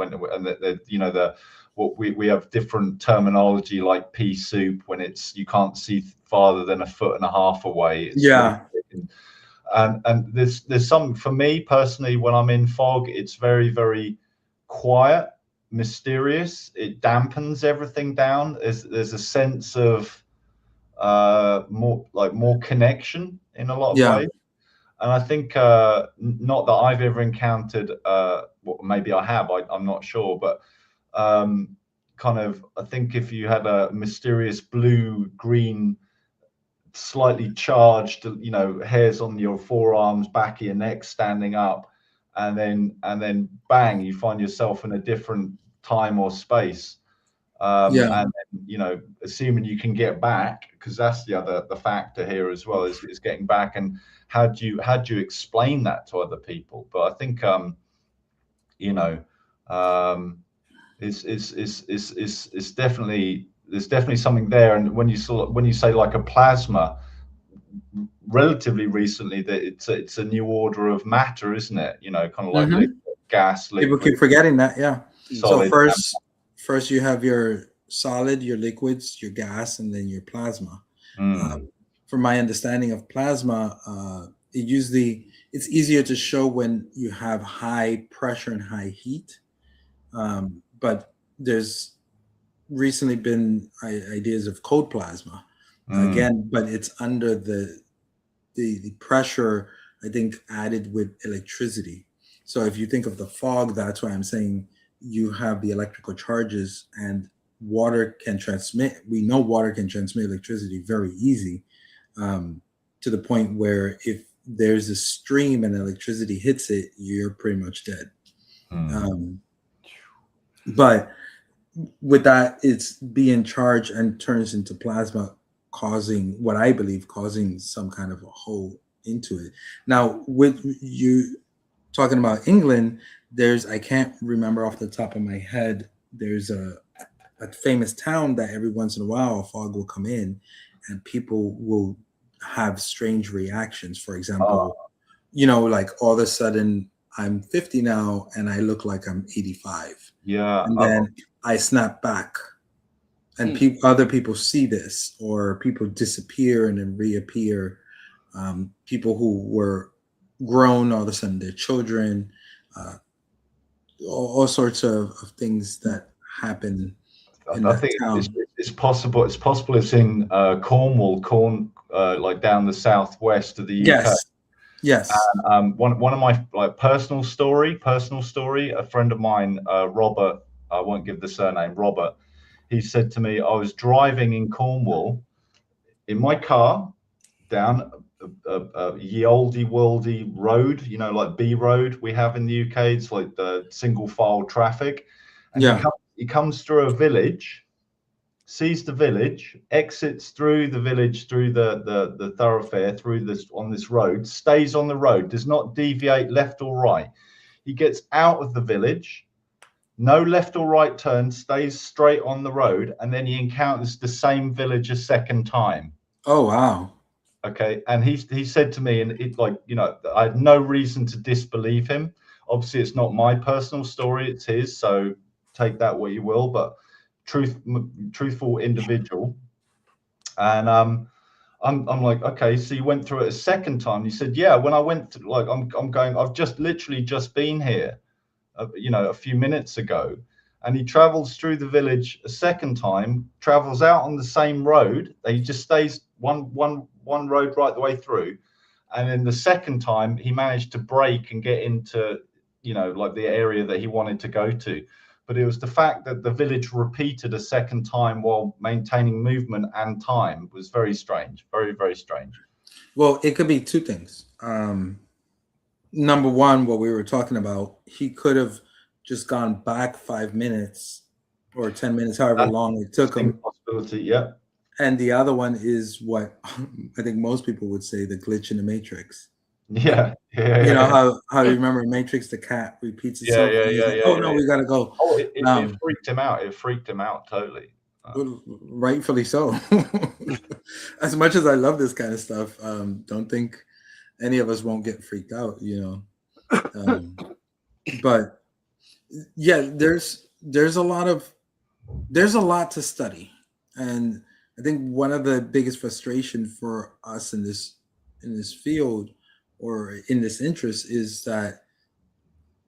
we have different terminology like pea soup when you can't see farther than 1.5 feet away. And there's some, for me personally, when I'm in fog, it's very, very quiet, mysterious. It dampens everything down. There's a sense of more connection in a lot of ways. And I think not that I've ever encountered, maybe I have, I'm not sure, but I think if you had a mysterious blue green slightly charged hairs on your forearms, back of your neck standing up, and then bang, you find yourself in a different time or space, and then, assuming you can get back, because that's the factor here as well, is getting back. And how do you explain that to other people? But I think it's definitely, there's definitely something there. And when you say like a plasma, relatively recently that it's a new order of matter, isn't it? You know, kind of like liquid, gas, People liquid, keep forgetting that. Yeah. solid. So first you have your solid, your liquids, your gas, and then your plasma. From my understanding of plasma, it's easier to show when you have high pressure and high heat. But there's recently been ideas of cold plasma again, but it's under the pressure, I think, added with electricity. So if you think of the fog, that's why I'm saying you have the electrical charges, and water can transmit. We know water can transmit electricity very easy, to the point where if there's a stream and electricity hits it, you're pretty much dead. But with that, it's being charged and turns into plasma, causing some kind of a hole into it. Now, with you talking about England, I can't remember off the top of my head, there's a famous town that every once in a while a fog will come in and people will have strange reactions. For example, like all of a sudden I'm 50 now and I look like I'm 85. Yeah. And then I snap back, and other people see this, or people disappear and then reappear. People who were grown, all of a sudden they're children, all sorts of things that happen. I think it's possible. It's possible. It's in Cornwall, like down the southwest of the UK. Yes. And, one of my personal story. A friend of mine, Robert. I won't give the surname. Robert. He said to me, I was driving in Cornwall in my car down a ye olde worldy road, like B road we have in the UK. It's like the single file traffic. And he comes through a village, sees the village, exits through the village, through the thoroughfare, on this road, stays on the road, does not deviate left or right. He gets out of the village, no left or right turn, stays straight on the road, and then he encounters the same village a second time. Oh, wow. Okay. And he said to me, and I had no reason to disbelieve him. Obviously, it's not my personal story, it's his. So take that what you will, but truthful individual. And I'm like, okay, so you went through it a second time. He said, yeah, when I went to, I've just literally just been here, a few minutes ago. And he travels through the village a second time, travels out on the same road. He just stays one road right the way through. And then the second time he managed to brake and get into, the area that he wanted to go to. But it was the fact that the village repeated a second time while maintaining movement and time was very strange. Very, very strange. Well, it could be two things. Number one, what we were talking about, he could have just gone back 5 minutes or 10 minutes, however long it took him. Possibility, yeah. And the other one is what I think most people would say, the glitch in the Matrix. Yeah. How you remember Matrix, the cat repeats itself. We gotta go. Oh, it freaked him out. It freaked him out totally. Rightfully so. As much as I love this kind of stuff, don't think any of us won't get freaked out, but yeah, there's a lot to study, and I think one of the biggest frustration for us in this field or in this interest is that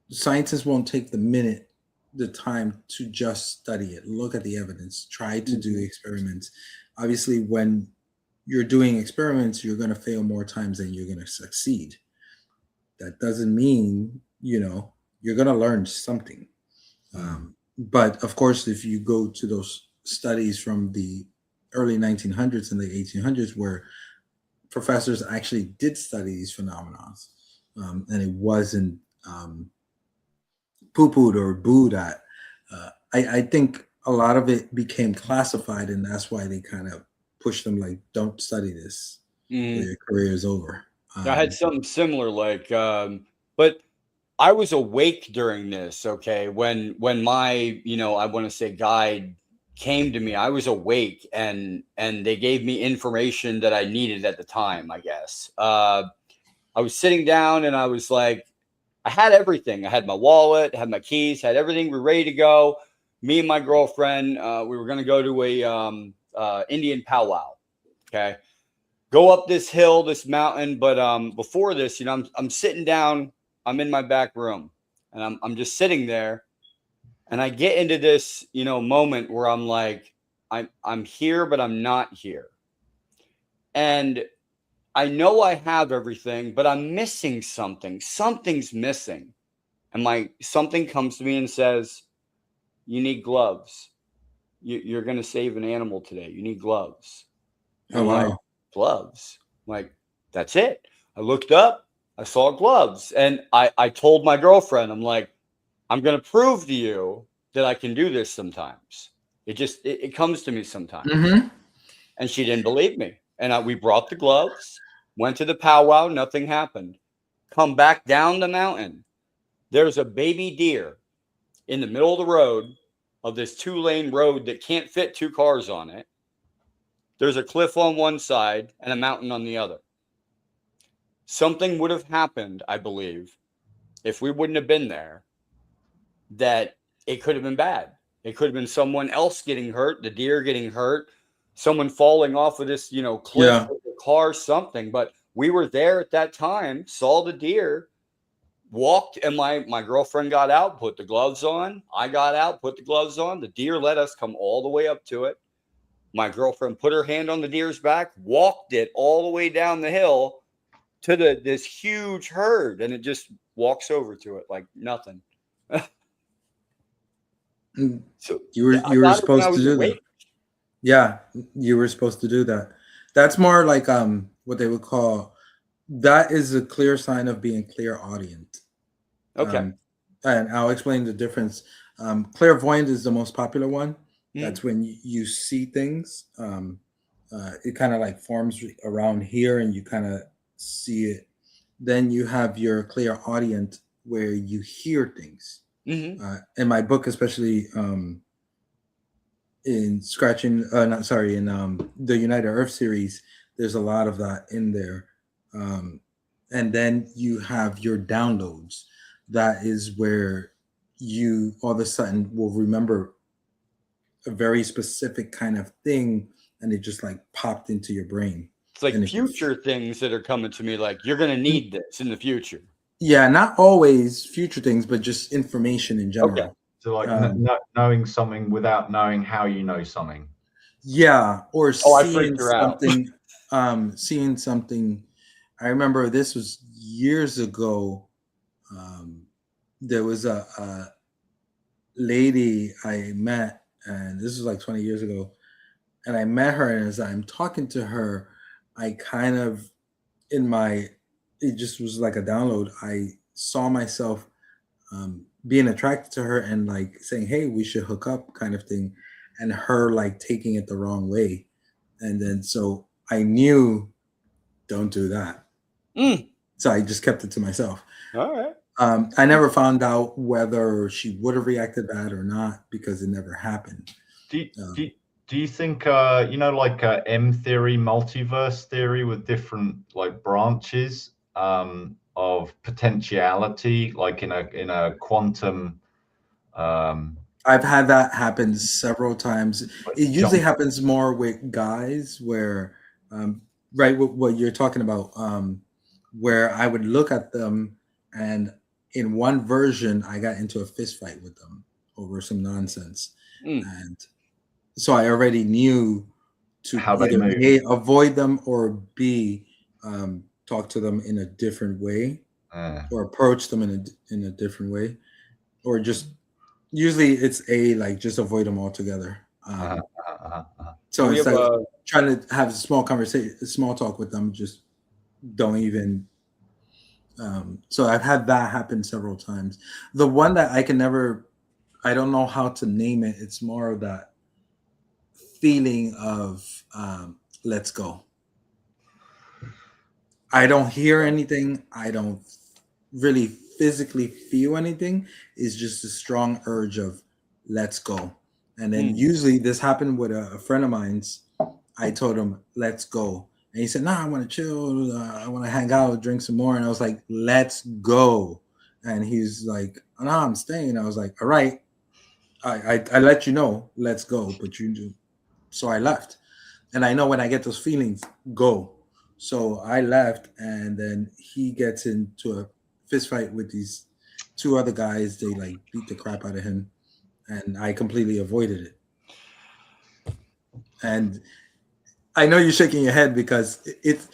scientists won't take the time to just study it, look at the evidence, try to do the experiments. Obviously, when you're doing experiments, you're going to fail more times than you're going to succeed. That doesn't mean, you're going to learn something. But of course, if you go to those studies from the early 1900s and the 1800s, where professors actually did study these phenomena, and it wasn't poo-pooed or booed at, I think a lot of it became classified, and that's why they kind of pushed them like, don't study this, or your career is over. I had something similar, but I was awake during this, okay, when my, I want to say guide came to me. I was awake, and they gave me information that I needed at the time, I guess. I was sitting down, and I was like, I had everything. I had my wallet, had my keys, had everything. We were ready to go. Me and my girlfriend, we were going to go to a Indian powwow. Okay. Go up this hill, this mountain. But before this, you know, I'm sitting down. I'm in my back room, and I'm just sitting there. And I get into this, you know, moment where I'm like, I'm here, but I'm not here. And I know I have everything, but I'm missing something. Something's missing. And something comes to me and says, you need gloves. You're going to save an animal today. You need gloves. Oh, wow. Like, gloves. I'm like, that's it. I looked up. I saw gloves. And I told my girlfriend, I'm like, I'm going to prove to you that I can do this sometimes. It comes to me sometimes. Mm-hmm. And she didn't believe me. And we brought the gloves, went to the powwow. Nothing happened. Come back down the mountain. There's a baby deer in the middle of the road of this 2-lane road that can't fit 2 cars on it. There's a cliff on one side and a mountain on the other. Something would have happened, I believe, if we wouldn't have been there, that it could have been bad. It could have been someone else getting hurt, the deer getting hurt, someone falling off of this, you know, cliff with a car, something. But we were there at that time, saw the deer, walked, and my girlfriend got out, put the gloves on. I got out, put the gloves on. The deer let us come all the way up to it. My girlfriend put her hand on the deer's back, walked it all the way down the hill to this huge herd, and it just walks over to it like nothing. So you were supposed to do that. Yeah, you were supposed to do that. That's more like what they would call, that is a clear sign of being clairaudient. Okay. And I'll explain the difference. Clairvoyant is the most popular one. That's when you see things. It kind of like forms around here and you kind of see it. Then you have your clairaudient where you hear things. Mm-hmm. In my book, especially in the United Earth series, there's a lot of that in there. And then you have your downloads. That is where you all of a sudden will remember a very specific kind of thing, and it just like popped into your brain. It's like future things that are coming to me, like you're going to need this in the future. Yeah, not always future things, but just information in general. Okay. So like knowing something without knowing how you know something. Yeah, or seeing something. Seeing something. I remember this was years ago. There was a lady I met, and this was like 20 years ago. And I met her, and as I'm talking to her, I kind of, it just was like a download. I saw myself being attracted to her and like saying, hey, we should hook up kind of thing. And her like taking it the wrong way. And then so I knew, don't do that. So I just kept it to myself. All right. I never found out whether she would have reacted bad or not because it never happened. Do you think like M theory, multiverse theory with different like branches of potentiality, like in a quantum? I've had that happen several times. It usually happens more with guys where, right, what you're talking about, where I would look at them and in one version, I got into a fist fight with them over some nonsense. And so I already knew to either A, avoid them, or B, talk to them in a different way, or approach them in a different way, or just usually it's A, like just avoid them altogether. So it's like trying to have a small conversation, small talk with them, just don't even. So I've had that happen several times. The one that I don't know how to name it. It's more of that feeling of let's go. I don't hear anything. I don't really physically feel anything. It's just a strong urge of let's go. And then usually this happened with a friend of mine's. I told him, let's go. And he said, nah, I want to chill. I want to hang out, drink some more. And I was like, let's go. And he's like, no, I'm staying. I was like, all right, I let you know, let's go. But you do. So I left. And I know when I get those feelings, go. So I left. And then he gets into a fist fight with these two other guys. They like beat the crap out of him. And I completely avoided it. And I know you're shaking your head because it's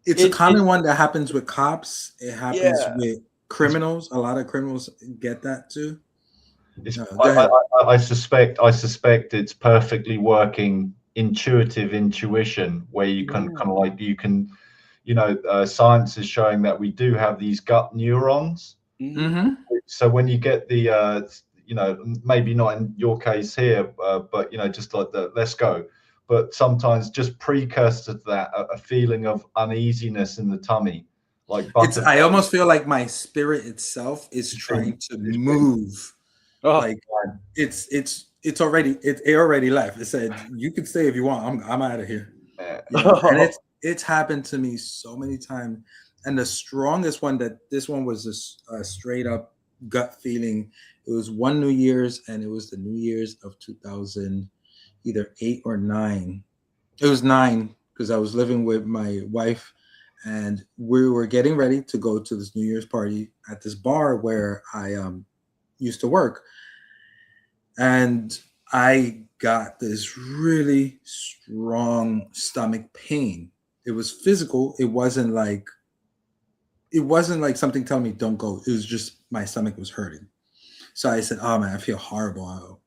a common one that happens with cops. It happens with criminals. A lot of criminals get that too. I suspect it's perfectly working intuitive intuition where you can kind of like science is showing that we do have these gut neurons. Mm-hmm. So when you get the maybe not in your case here, but just like the let's go. But sometimes just precursor to that, a feeling of uneasiness in the tummy, like I almost feel like my spirit itself is trying to move. Like it already left. It said you can stay if you want. I'm out of here. And it's happened to me so many times. And the strongest one this one was a straight up gut feeling. It was one New Year's, and it was the New Year's of 2000. Either 8 or 9. It was 9 because I was living with my wife and we were getting ready to go to this New Year's party at this bar where I used to work. And I got this really strong stomach pain. It was physical. It wasn't like something telling me don't go. It was just my stomach was hurting. So I said, oh man, I feel horrible.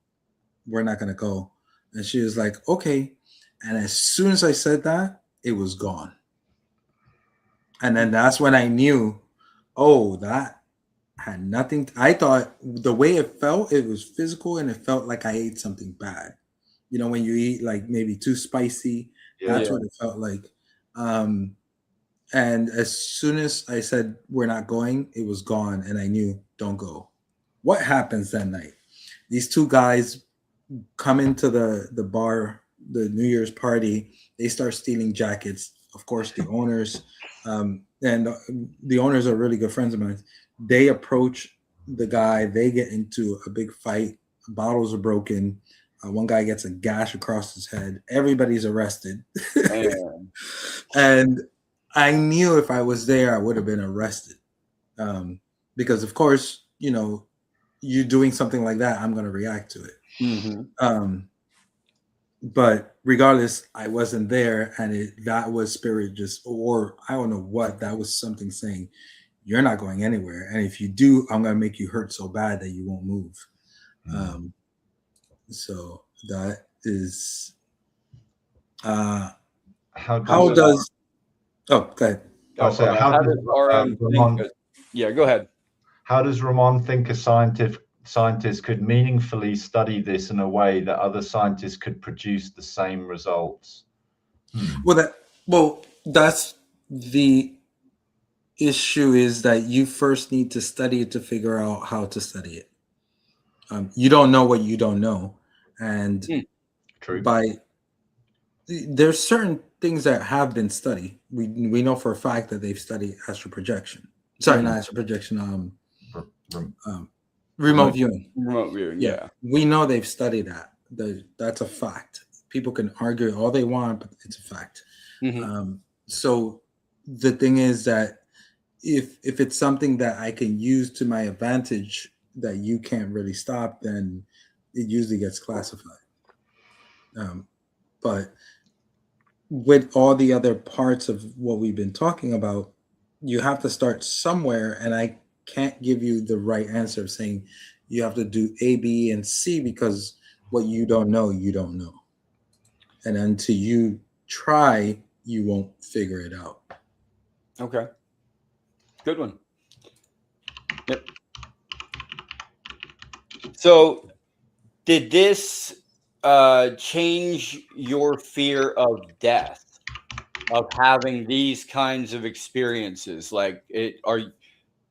We're not going to go. And she was like, okay. And as soon as I said that, it was gone. And then that's when I knew, that had nothing. I thought the way it felt, it was physical and it felt like I ate something bad. When you eat like maybe too spicy, that's what it felt like. And as soon as I said, we're not going, it was gone. And I knew, don't go. What happens that night? These two guys come into the bar, the New Year's party. They start stealing jackets. Of course, the owners, and the owners are really good friends of mine. They approach the guy. They get into a big fight. Bottles are broken. One guy gets a gash across his head. Everybody's arrested. And I knew if I was there, I would have been arrested. Because, of course, you doing something like that, I'm going to react to it. Mm-hmm. But regardless, I wasn't there, and that was spirit or I don't know what, that was something saying, you're not going anywhere. And if you do, I'm going to make you hurt so bad that you won't move. Mm-hmm. So that is, go ahead. Go ahead. How does Ramon think a scientist could meaningfully study this in a way that other scientists could produce the same results? Well, that's the issue, is that you first need to study it to figure out how to study it. You don't know what you don't know. And True. There's certain things that have been studied. We know for a fact that they've studied astral projection. Sorry, not astral projection. Remote viewing. Remote viewing, yeah. We know they've studied that. That's a fact. People can argue all they want, but it's a fact. Mm-hmm. So the thing is that if it's something that I can use to my advantage that you can't really stop, then it usually gets classified. But with all the other parts of what we've been talking about, you have to start somewhere, and I can't give you the right answer of saying you have to do A, B, and C, because what you don't know, you don't know. And until you try, you won't figure it out. Okay. Good one. Yep. So did this change your fear of death, of having these kinds of experiences? Like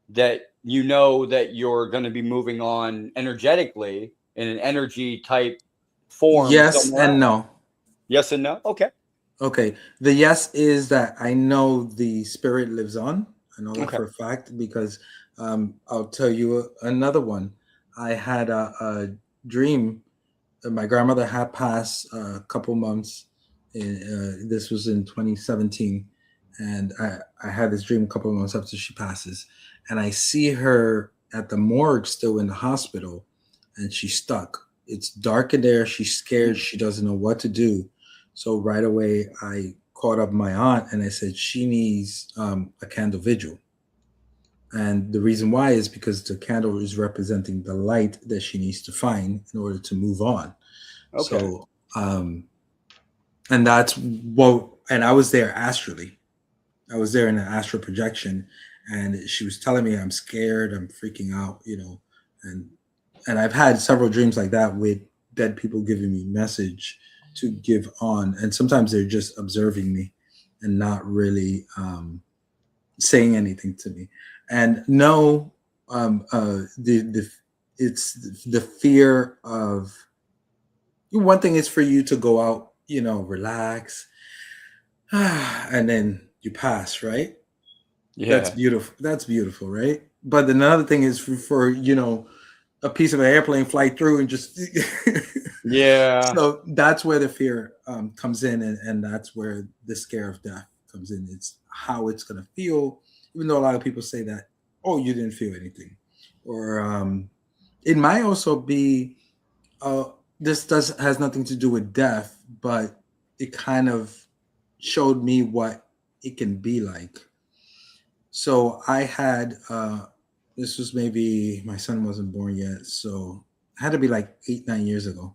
that you're going to be moving on energetically in an energy type form? Yes somewhere and else? no. Yes and no. Okay. Okay. The yes is that I know the spirit lives on. I know that Okay. for a fact because I'll tell you another one. I had a dream. My grandmother had passed a couple months. This was in 2017. And I had this dream a couple of months after she passes. And I see her at the morgue still in the hospital. And she's stuck. It's dark in there. She's scared. She doesn't know what to do. So right away, I called up my aunt and I said, she needs a candle vigil. And the reason why is because the candle is representing the light that she needs to find in order to move on. Okay. So, and that's what, and I was there astrally. I was there in an astral projection, and she was telling me I'm scared, I'm freaking out, and I've had several dreams like that with dead people giving me message to give on, and sometimes they're just observing me and not really saying anything to me. And no, it's the fear of, one thing is for you to go out, relax, and then you pass, right? Yeah. That's beautiful, right? But another thing is for a piece of an airplane fly through and just Yeah. So that's where the fear comes in, and that's where the scare of death comes in. It's how it's going to feel, even though a lot of people say that, oh, you didn't feel anything, or it might also be this has nothing to do with death, but it kind of showed me what it can be like. So I had this was maybe, my son wasn't born yet, so it had to be like 8-9 years ago.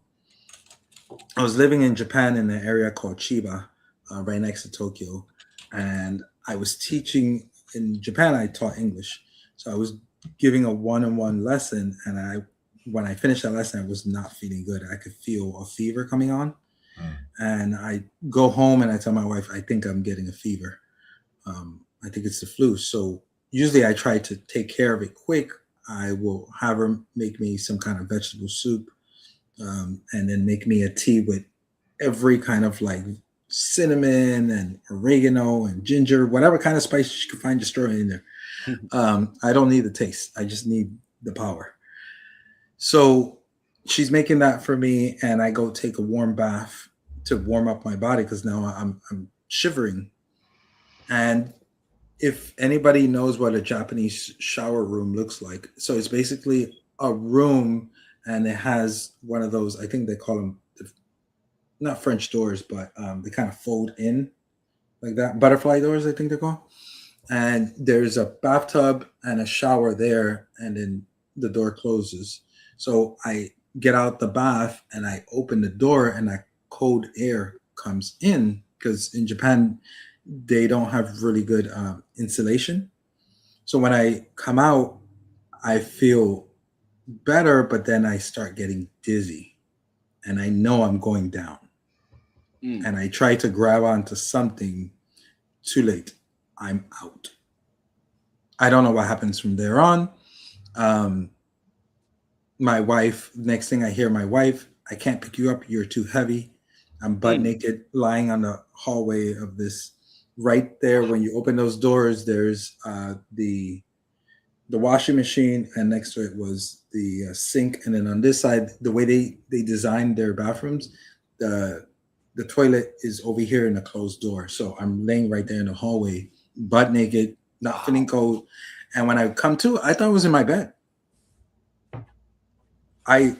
I was living in Japan in an area called Chiba, right next to Tokyo, and I was teaching in Japan. I taught English, so I was giving a one-on-one lesson, and when I finished that lesson, I was not feeling good. I could feel a fever coming on, and I go home and I tell my wife, I think I'm getting a fever. I think it's the flu. So usually I try to take care of it quick. I will have her make me some kind of vegetable soup, and then make me a tea with every kind of like cinnamon and oregano and ginger, whatever kind of spice you can find, just throw it in there. I don't need the taste. I just need the power. So she's making that for me, and I go take a warm bath to warm up my body because now I'm shivering. And if anybody knows what a Japanese shower room looks like, so it's basically a room, and it has one of those, I think they call them not French doors, but they kind of fold in like that, butterfly doors, I think they're called. And there's a bathtub and a shower there, and then the door closes. So I get out the bath and I open the door, and that cold air comes in, because in Japan they don't have really good insulation. So when I come out, I feel better, but then I start getting dizzy, and I know I'm going down. And I try to grab onto something. Too late. I'm out. I don't know what happens from there on. My wife, next thing I hear my wife, I can't pick you up. You're too heavy. I'm butt naked, lying on the hallway of this. Right there, when you open those doors, there's the washing machine, and next to it was the sink. And then on this side, the way they designed their bathrooms, the toilet is over here in a closed door. So I'm laying right there in the hallway, butt naked, not feeling cold. And when I come to, I thought it was in my bed. I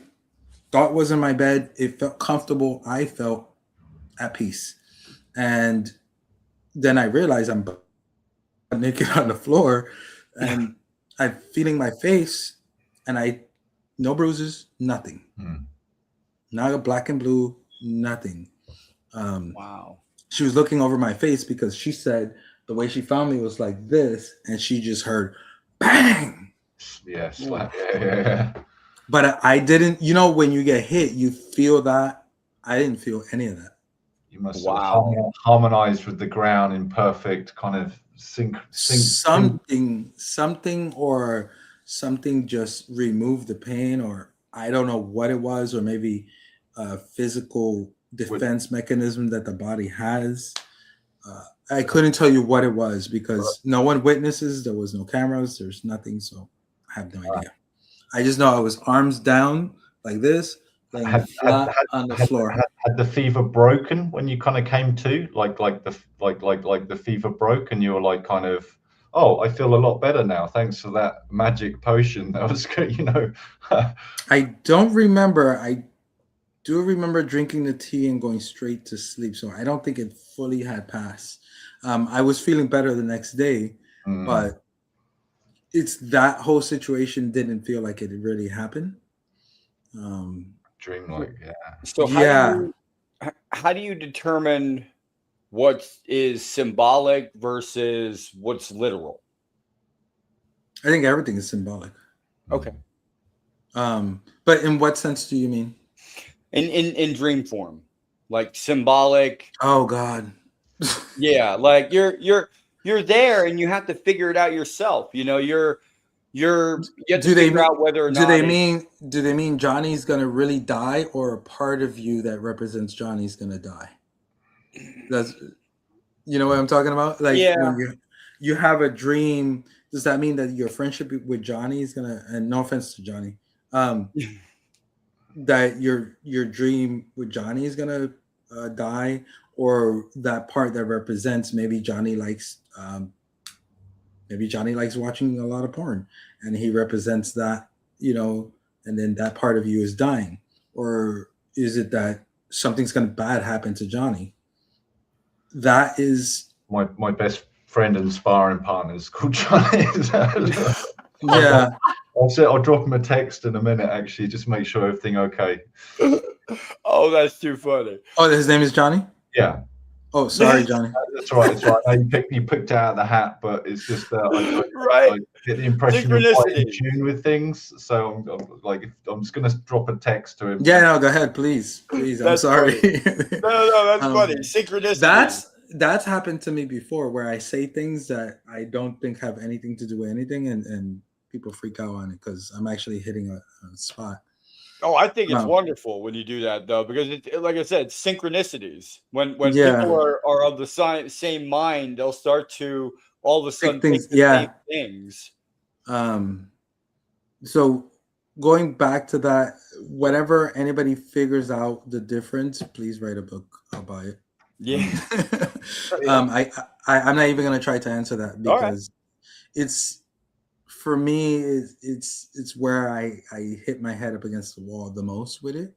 thought it was in my bed. It felt comfortable. I felt at peace. And then I realized I'm naked on the floor, and I'm feeling my face, and no bruises, nothing. Not a black and blue, nothing. Wow. She was looking over my face because she said the way she found me was like this, and she just heard bang. Yeah, slap. Yeah. But I didn't, when you get hit, you feel that. I didn't feel any of that. You must have harmonized with the ground in perfect kind of sync. Something just removed the pain, or I don't know what it was, or maybe physical defense mechanism that the body has. I couldn't tell you what it was because no one witnesses. There was no cameras. There's nothing. So I have no idea. I just know I was arms down like this, laying flat on the floor. Had the fever broken when you kind of came to? Like the fever broke and you were like kind of, oh, I feel a lot better now. Thanks for that magic potion. That was good, you know. I don't remember. I do remember drinking the tea and going straight to sleep. So I don't think it fully had passed. I was feeling better the next day, but it's that whole situation didn't feel like it really happened. Dreamlike, yeah. So how do you determine what is symbolic versus what's literal? I think everything is symbolic. Okay. But in what sense do you mean? In dream form, like symbolic. Oh God. Yeah, like you're there and you have to figure it out yourself. You know, you have to figure out whether or not. Do they mean Johnny's gonna really die, or a part of you that represents Johnny's gonna die? That's, you know what I'm talking about? Like, when you have a dream, does that mean that your friendship with Johnny is gonna? And no offense to Johnny, that your dream with Johnny is gonna die, or that part that represents maybe Johnny likes watching a lot of porn, and he represents that, you know, and then that part of you is dying, or is it that something's gonna bad happen to Johnny? That is my best friend and sparring partner is called Johnny. Yeah. I'll drop him a text in a minute, actually, just make sure everything okay. Oh, that's too funny. Oh, his name is Johnny? Yeah. Oh, sorry, Johnny. That's right. That's right. No, you picked it out of the hat, but it's just right. I get the impression you're quite in tune with things. So I'm just gonna drop a text to him. Yeah, no, go ahead, please. I'm sorry. No, that's funny. Synchronicity. That's happened to me before, where I say things that I don't think have anything to do with anything, and people freak out on it because I'm actually hitting a spot. Oh, I think it's wonderful when you do that, though, because like I said, synchronicities. When people are of the same mind, they'll start to all of a sudden think the same things. So going back to that, whenever anybody figures out the difference, please write a book. I'll buy it. Yeah. I'm not even gonna try to answer that because it's, for me, it's where I hit my head up against the wall the most with it.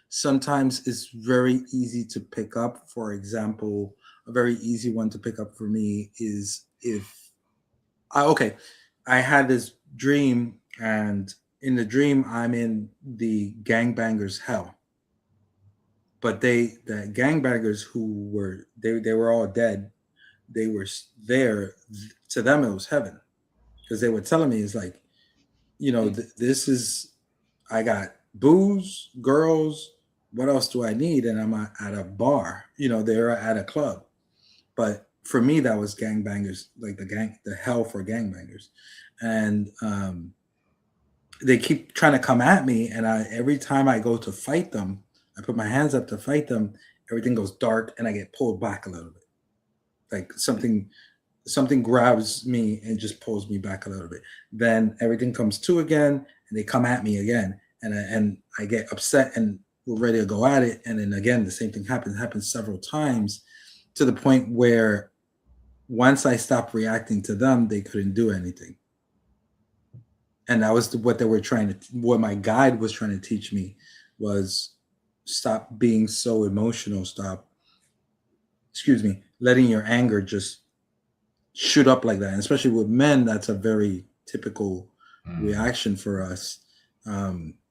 Sometimes it's very easy to pick up. For example, a very easy one to pick up for me is if I had this dream, and in the dream I'm in the gangbangers' hell. But the gangbangers who were they were all dead. They were there. To them, it was heaven, because they were telling me, it's like, you know, this is, I got booze, girls. What else do I need? And I'm at a bar. You know, they're at a club. But for me, that was gangbangers, like the hell for gangbangers, and they keep trying to come at me. And every time I go to fight them, I put my hands up to fight them, everything goes dark and I get pulled back a little bit. Like something grabs me and just pulls me back a little bit. Then everything comes to again and they come at me again. And I get upset and we're ready to go at it. And then again, the same thing happens several times, to the point where once I stopped reacting to them, they couldn't do anything. And that was what my guide was trying to teach me, was stop being so emotional. Stop, letting your anger just shoot up like that. And especially with men, that's a very typical reaction for us.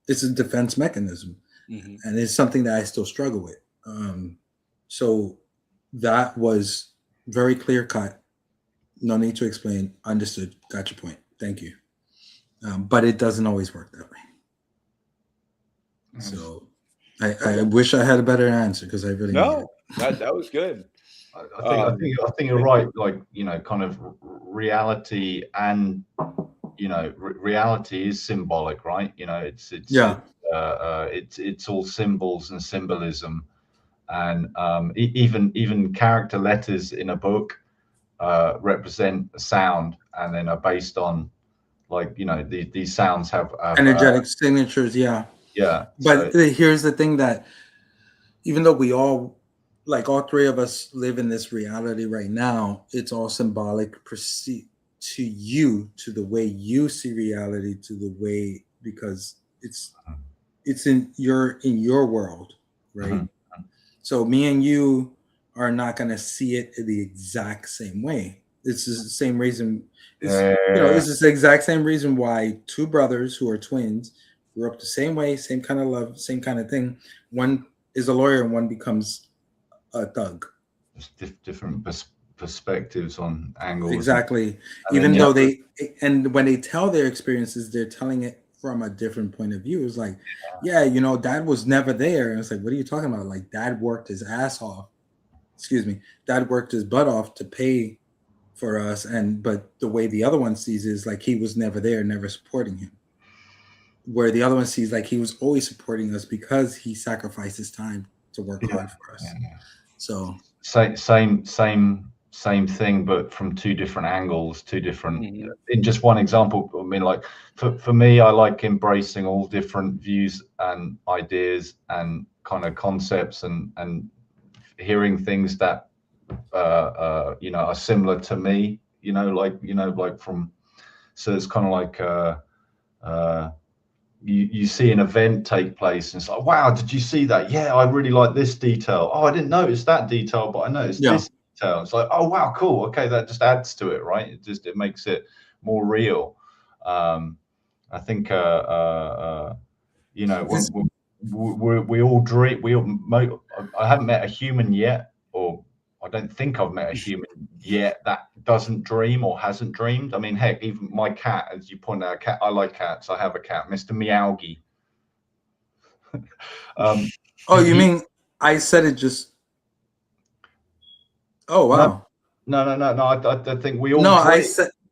It's a defense mechanism. Mm-hmm. And it's something that I still struggle with. So that was very clear cut. No need to explain. Understood. Got your point. Thank you. But it doesn't always work that way. So I wish I had a better answer, because I really that was good. I think you're right. Like, you know, kind of reality, and you know, reality is symbolic, right? You know, it's it's all symbols and symbolism, and even character letters in a book represent a sound, and then are based on, like, you know, these sounds have energetic signatures. Yeah. But here's the thing, that even though we all, like all three of us, live in this reality right now, it's all symbolic to you, to the way you see reality, to the way, because it's in your world, right? Mm-hmm. So me and you are not going to see it in the exact same way. It's the same reason. It's the exact same reason why two brothers who are twins grew up the same way, same kind of love, same kind of thing. One is a lawyer and one becomes a thug. Different perspectives on angles. Exactly. Even though when they tell their experiences, they're telling it from a different point of view. It's like, dad was never there. And it's like, what are you talking about? Like, dad worked his ass off. Dad worked his butt off to pay for us. But the way the other one sees is like he was never there, never supporting him. Where the other one sees like he was always supporting us because he sacrificed his time to work hard for us. Yeah. So same thing, but from two different angles, two different. Mm-hmm. In just one example, I mean, like for me, I like embracing all different views and ideas and kind of concepts and hearing things that are similar to me. Like from. So it's kind of like you see an event take place and it's like, wow, did you see that? Yeah, I really like this detail. Oh, I didn't notice that detail, but I noticed this detail. It's like, oh wow, cool. Okay, that just adds to it, right? It makes it more real. I think we all dream. I haven't met a human yet, or I don't think I've met a human yet that doesn't dream or hasn't dreamed. I mean, heck, even my cat, as you pointed out, I like cats. I have a cat, Mr. Meowgie. You mean I said it just? Oh wow! No. I think we all.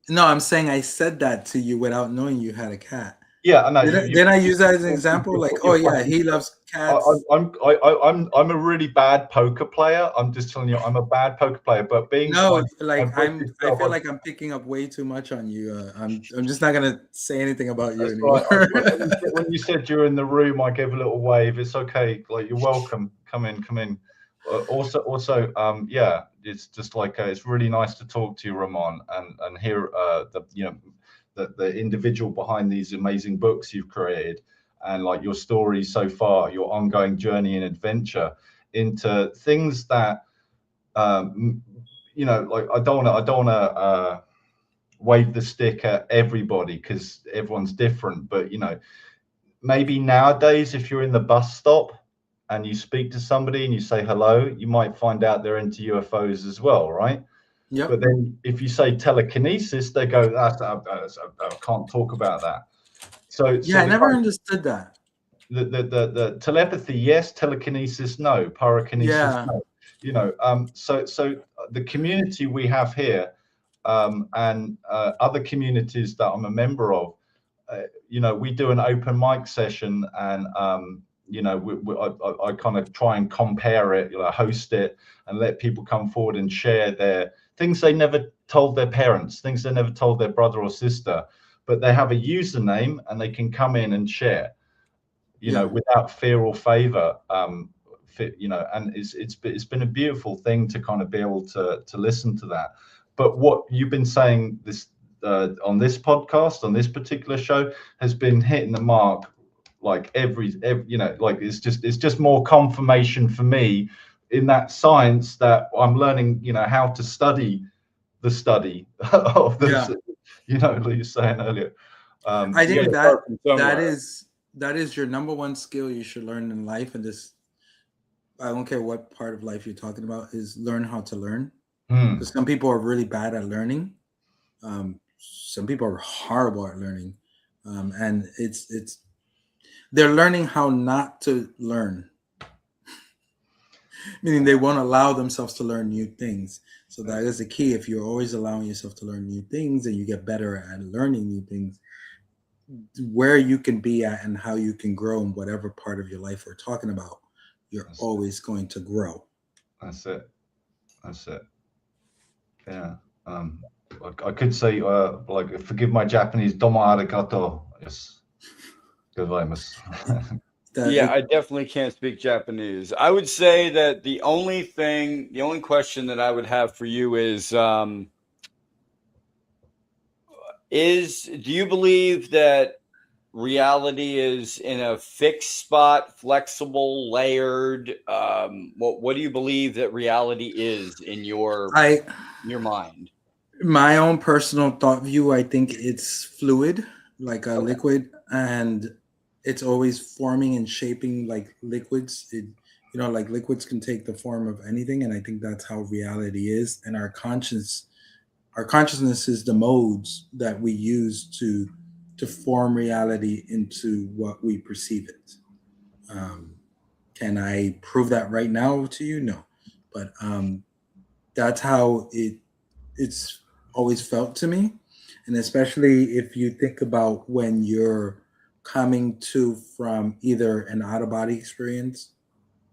No, I'm saying I said that to you without knowing you had a cat. Yeah, I know. Did I use that as an example? Like, oh yeah, he loves cats. I'm a really bad poker player. I'm just telling you, I'm a bad poker player. But I feel like I'm picking up way too much on you. I'm just not gonna say anything about you anymore. Right. When you said you're in the room, I gave a little wave. It's okay. Like, you're welcome. Come in. Also, it's just like it's really nice to talk to you, Ramon, and hear the individual behind these amazing books you've created, and like your story so far, your ongoing journey and adventure into things that like I don't want to wave the stick at everybody because everyone's different, but maybe nowadays if you're in the bus stop and you speak to somebody and you say hello, you might find out they're into UFOs as well, right? Yep. But then if you say telekinesis, they go, I can't talk about that. So I never understood that. The telepathy, yes. Telekinesis, no. Pyrokinesis, no. So the community we have here, and other communities that I'm a member of, we do an open mic session, and I kind of try and compare it, host it, and let people come forward and share their things they never told their parents, things they never told their brother or sister, but they have a username and they can come in and share, without fear or favor, and it's been a beautiful thing to kind of be able to listen to that. But what you've been saying this on this podcast, on this particular show, has been hitting the mark. Like every like it's just more confirmation for me in that science that I'm learning, how to study the study of this, like you were saying earlier. I think that is your number one skill you should learn in life. And this, I don't care what part of life you're talking about, is learn how to learn. Because some people are really bad at learning. Some people are horrible at learning. And they're learning how not to learn. Meaning they won't allow themselves to learn new things. So that is the key. If you're always allowing yourself to learn new things and you get better at learning new things, where you can be at and how you can grow in whatever part of your life we're talking about, you're always going to grow. That's it. Yeah. I could say like forgive my Japanese, domo arigato. Yes. Gozaimasu. Yeah, I definitely can't speak Japanese. I would say that the only question that I would have for you is do you believe that reality is in a fixed spot, flexible, layered? What do you believe that reality is in your mind? My own personal thought view, I think it's fluid, like a liquid, and it's always forming and shaping like liquids. Like liquids can take the form of anything, and I think that's how reality is. And our consciousness is the modes that we use to form reality into what we perceive it. Can I prove that right now to you? No, but that's how it's always felt to me. And especially if you think about when you're coming to from either an out-of-body experience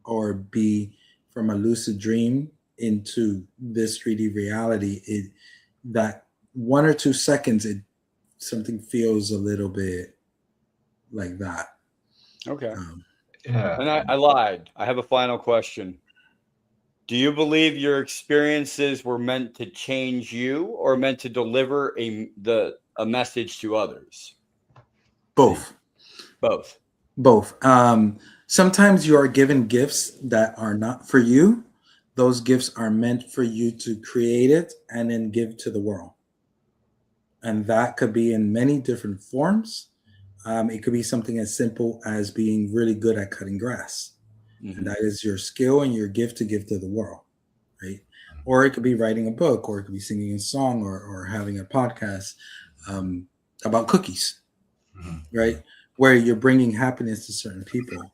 or be from a lucid dream into this 3D reality, that 1 or 2 seconds, something feels a little bit like that. Okay. Yeah. And I lied. I have a final question. Do you believe your experiences were meant to change you or meant to deliver a message to others? Both. Sometimes you are given gifts that are not for you. Those gifts are meant for you to create it and then give to the world. And that could be in many different forms. It could be something as simple as being really good at cutting grass. And that is your skill and your gift to give to the world, right? Or it could be writing a book, or it could be singing a song, or having a podcast about cookies, right? Where you're bringing happiness to certain people.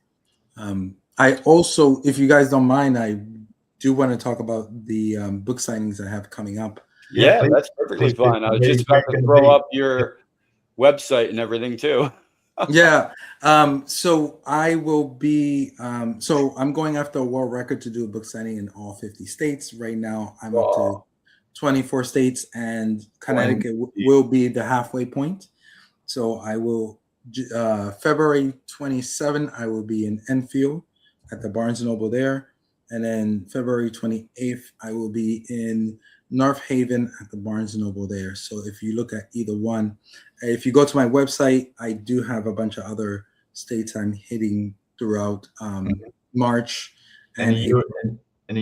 I also, if you guys don't mind, I do want to talk about the book signings I have coming up. Yeah, that's perfectly fine. I was just about to throw up your website and everything too. Yeah. So I will be, so I'm going after a world record to do a book signing in all 50 states. Right now, I'm up to 24 states, and Connecticut will be the halfway point. So I will, February 27, I will be in Enfield at the Barnes & Noble there. And then February 28th, I will be in North Haven at the Barnes & Noble there. So if you look at either one, if you go to my website, I do have a bunch of other states I'm hitting throughout March. Any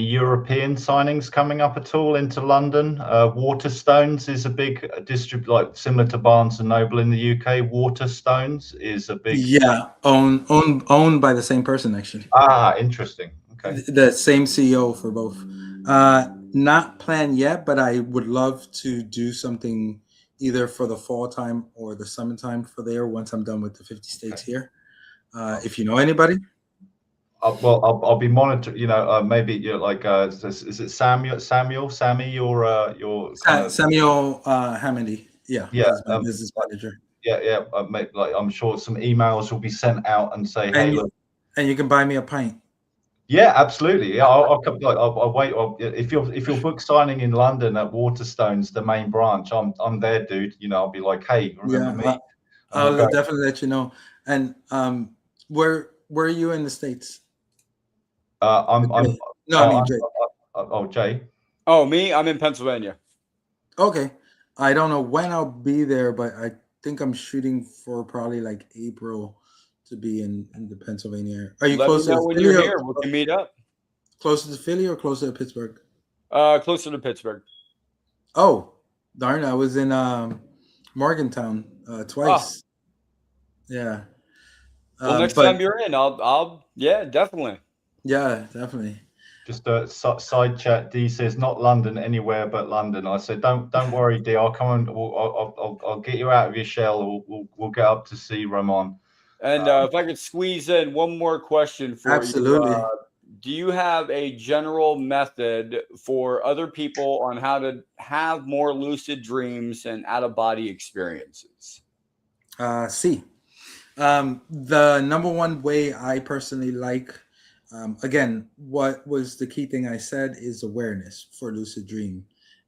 European signings coming up at all into London? Waterstones is a big like similar to Barnes & Noble in the UK. Waterstones is a big... Yeah, owned by the same person, actually. Ah, interesting. Okay. The same CEO for both. Not planned yet, but I would love to do something either for the fall time or the summertime for there once I'm done with the 50 states here. If you know anybody. I'll be monitoring. Maybe you're like, is it Sammy, or your Samuel Hamady? Yeah, business manager. Yeah. I'm sure some emails will be sent out and say, hey, look. And you can buy me a pint. Yeah, absolutely. Yeah, I'll come. I'll wait. If you're book signing in London at Waterstones, the main branch, I'm there, dude. I'll be like, hey, remember me? I'll definitely let you know. And where are you in the States? Jay. Oh, me? I'm in Pennsylvania. Okay. I don't know when I'll be there, but I think I'm shooting for probably like April to be in the Pennsylvania area. Are you close to when you're here? We can meet up. Closer to Philly or closer to Pittsburgh? Closer to Pittsburgh. Oh, darn! I was in Morgantown twice. Oh. Yeah. Well, next time you're in, I'll definitely. Yeah, definitely. Just a side chat. D says not London, anywhere but London. I said don't worry, D. I'll come and I'll get you out of your shell. We'll get up to see Ramon. And if I could squeeze in one more question for you. Do you have a general method for other people on how to have more lucid dreams and out-of-body experiences? C. The number one way I personally like, again, what was the key thing I said is awareness for lucid dream.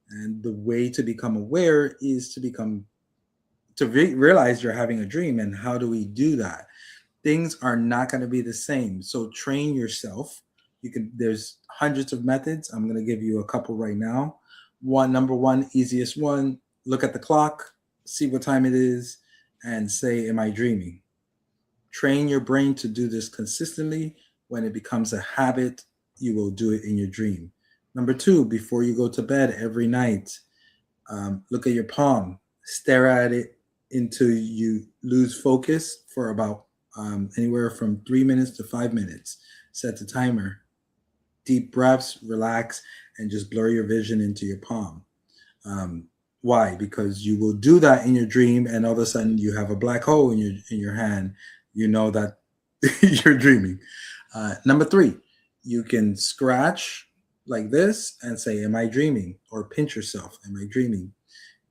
And the way to become aware is to realize you're having a dream. And how do we do that? Things are not going to be the same. So train yourself. There's hundreds of methods. I'm going to give you a couple right now. Number one, easiest one, look at the clock, see what time it is, and say, am I dreaming? Train your brain to do this consistently. When it becomes a habit, you will do it in your dream. Number two, before you go to bed every night, look at your palm, stare at it until you lose focus for about anywhere from 3 minutes to 5 minutes. Set the timer. Deep breaths, relax, and just blur your vision into your palm. Why? Because you will do that in your dream, and all of a sudden you have a black hole in your hand. You know that you're dreaming. Number three, you can scratch like this and say, am I dreaming? Or pinch yourself, am I dreaming?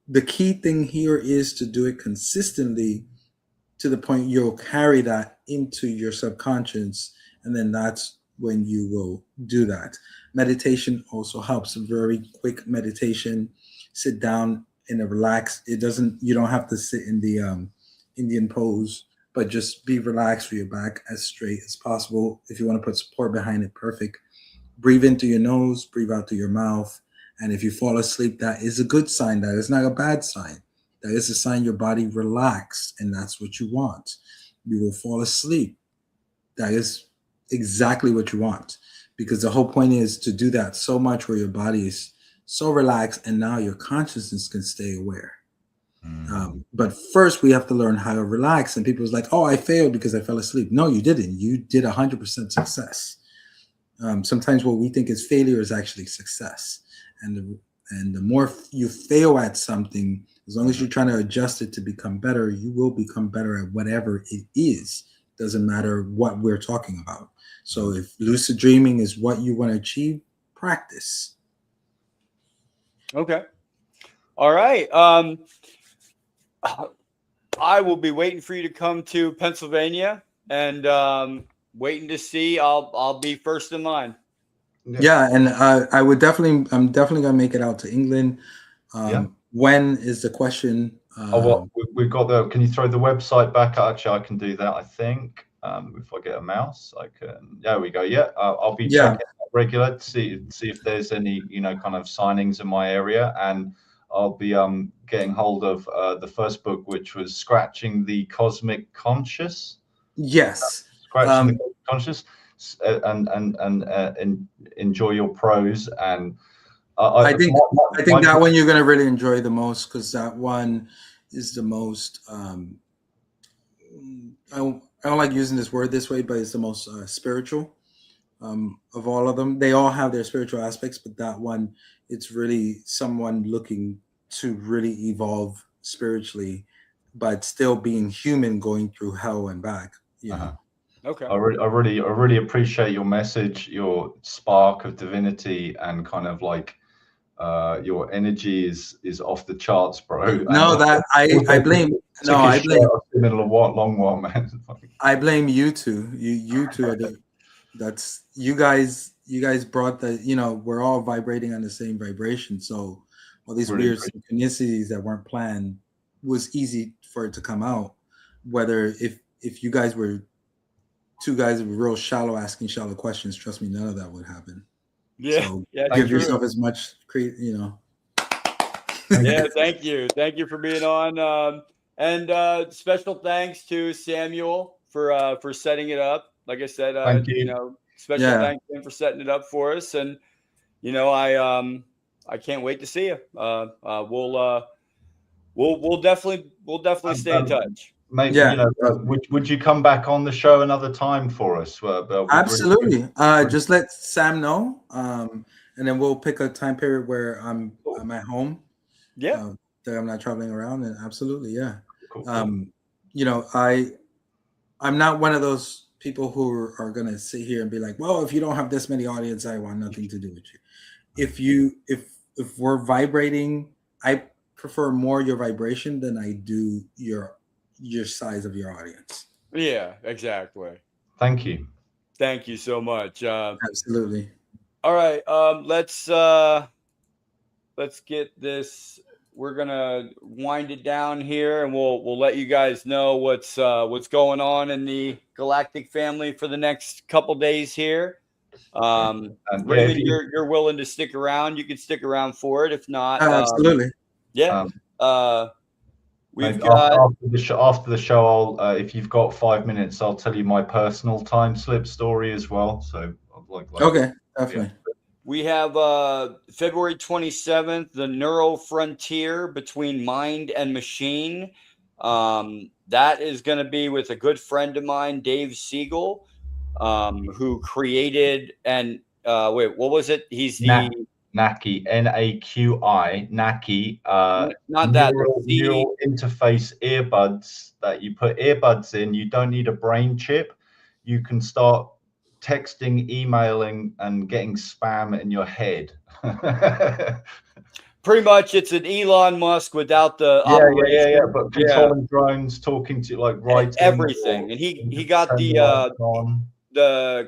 The key thing here is to do it consistently to the point you'll carry that into your subconscious, and then that's when you will do that. Meditation also helps. Very quick meditation. Sit down in a relaxed. You don't have to sit in the Indian pose, but just be relaxed with your back as straight as possible. If you want to put support behind it, perfect. Breathe into your nose, breathe out through your mouth. And if you fall asleep, that is a good sign. That is not a bad sign. That is a sign your body relaxed, and that's what you want. You will fall asleep. That is exactly what you want, because the whole point is to do that so much where your body is so relaxed, and now your consciousness can stay aware. But first, we have to learn how to relax. And people's like, oh, I failed because I fell asleep. No, you didn't. You did 100% success. Sometimes what we think is failure is actually success. And the more you fail at something, as long as you're trying to adjust it to become better, you will become better at whatever it is. Doesn't matter what we're talking about. So if lucid dreaming is what you want to achieve, practice. Okay. All right. I will be waiting for you to come to Pennsylvania, and waiting to see. I'll be first in line. Yeah, and I'm definitely gonna make it out to England. When is the question? We've got can you throw the website back? Actually, I can do that. I think if I get a mouse, I can. There we go. Yeah, I'll be checking regular to see if there's any kind of signings in my area, and I'll be getting hold of the first book, which was Scratching the Cosmic Conscious. Yes, Scratching the Conscious, and enjoy your prose. And I think that one you're gonna really enjoy the most, because that one is the most. I don't like using this word this way, but it's the most spiritual of all of them. They all have their spiritual aspects, but that one, it's really someone looking to really evolve spiritually, but still being human, going through hell and back. Okay. I really appreciate your message, your spark of divinity, and kind of like your energy is off the charts, bro. No, that I blame. No, I blame. In the middle of what long one, man. I blame you two. You two are that's you guys. You guys brought the. We're all vibrating on the same vibration, so all these weird synchronicities that weren't planned was easy for it to come out. Whether if you guys were two guys who were real shallow, asking shallow questions, trust me, none of that would happen. Yeah. So give yourself as much Yeah, thank you for being on. And special thanks to Samuel for setting it up. Like I said, thank you. Special thanks to him for setting it up for us. And I can't wait to see you. We'll definitely stay in touch. Maybe would you come back on the show another time for us? Absolutely. Just let Sam know, and then we'll pick a time period where I'm at home. Yeah, that I'm not traveling around. And absolutely, yeah. Cool. I'm not one of those people who are gonna sit here and be like, well, if you don't have this many audience, I want nothing to do with you. If we're vibrating, I prefer more your vibration than I do your your size of your audience. Yeah, exactly. Thank you. Thank you so much. Absolutely. All right, let's get this. We're gonna wind it down here, and we'll let you guys know what's going on in the Galactic family for the next couple days here. Raymond, you're willing to stick around. You can stick around for it. If not, absolutely. Yeah. We've Maybe got after the show. I'll if you've got 5 minutes, I'll tell you my personal time slip story as well. So okay, definitely. We have February 27th, the Neuro Frontier Between Mind and Machine. That is going to be with a good friend of mine, Dave Siegel, who created and what was it? He's the NACI, NAQI, NACI, not that neural interface earbuds that you put earbuds in. You don't need a brain chip. You can start texting, emailing, and getting spam in your head. Pretty much, it's an Elon Musk without the operation. But controlling drones, talking to everything, and he got the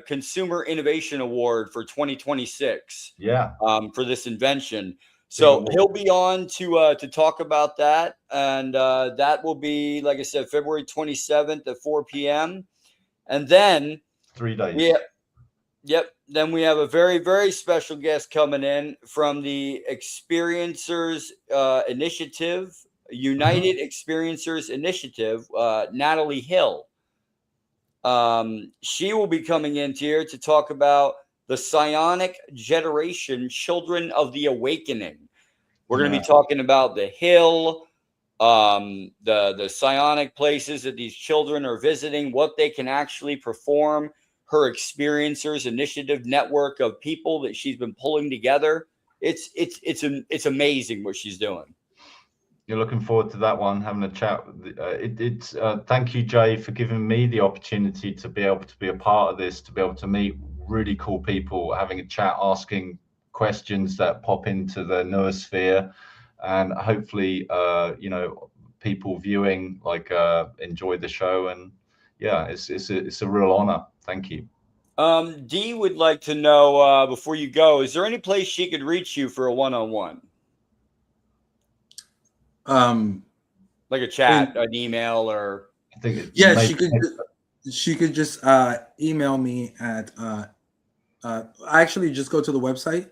Consumer Innovation Award for 2026. Yeah. For this invention. So he'll be on to talk about that, and that will be, like I said, February 27th at 4 p.m. And then 3 days. Then we have a very, very special guest coming in from the Experiencers Initiative, United Experiencers Initiative, Natalie Hill. She will be coming in here to talk about the Psionic Generation, Children of the Awakening. We're going to be talking about the Hill, the psionic places that these children are visiting, what they can actually perform, her Experiencers Initiative network of people that she's been pulling together. It's amazing what she's doing. You're looking forward to that one, having a chat. Thank you, Jay, for giving me the opportunity to be able to be a part of this, to be able to meet really cool people, having a chat, asking questions that pop into the noosphere, and hopefully, people viewing enjoy the show. And yeah, it's a real honor. Thank you. Dee would like to know before you go, is there any place she could reach you for a one-on-one? Like a chat, an email, or I think she could just email me at I actually just go to the website,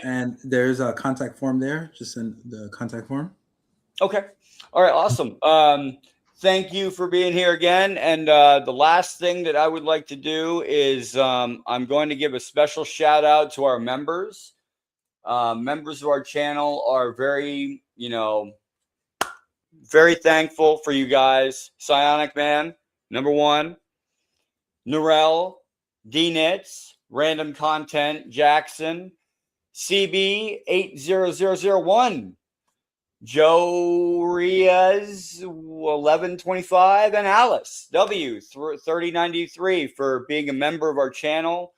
and there's a contact form there. Just send the contact form. Okay, all right, awesome. Thank you for being here again. And the last thing that I would like to do is I'm going to give a special shout out to our members. Members of our channel are very, very thankful for you guys. Psionic Man, number 1. Norel, D-Nits, Random Content, Jackson, CB80001, Joe Riaz 1125, and Alice W 3093 for being a member of our channel.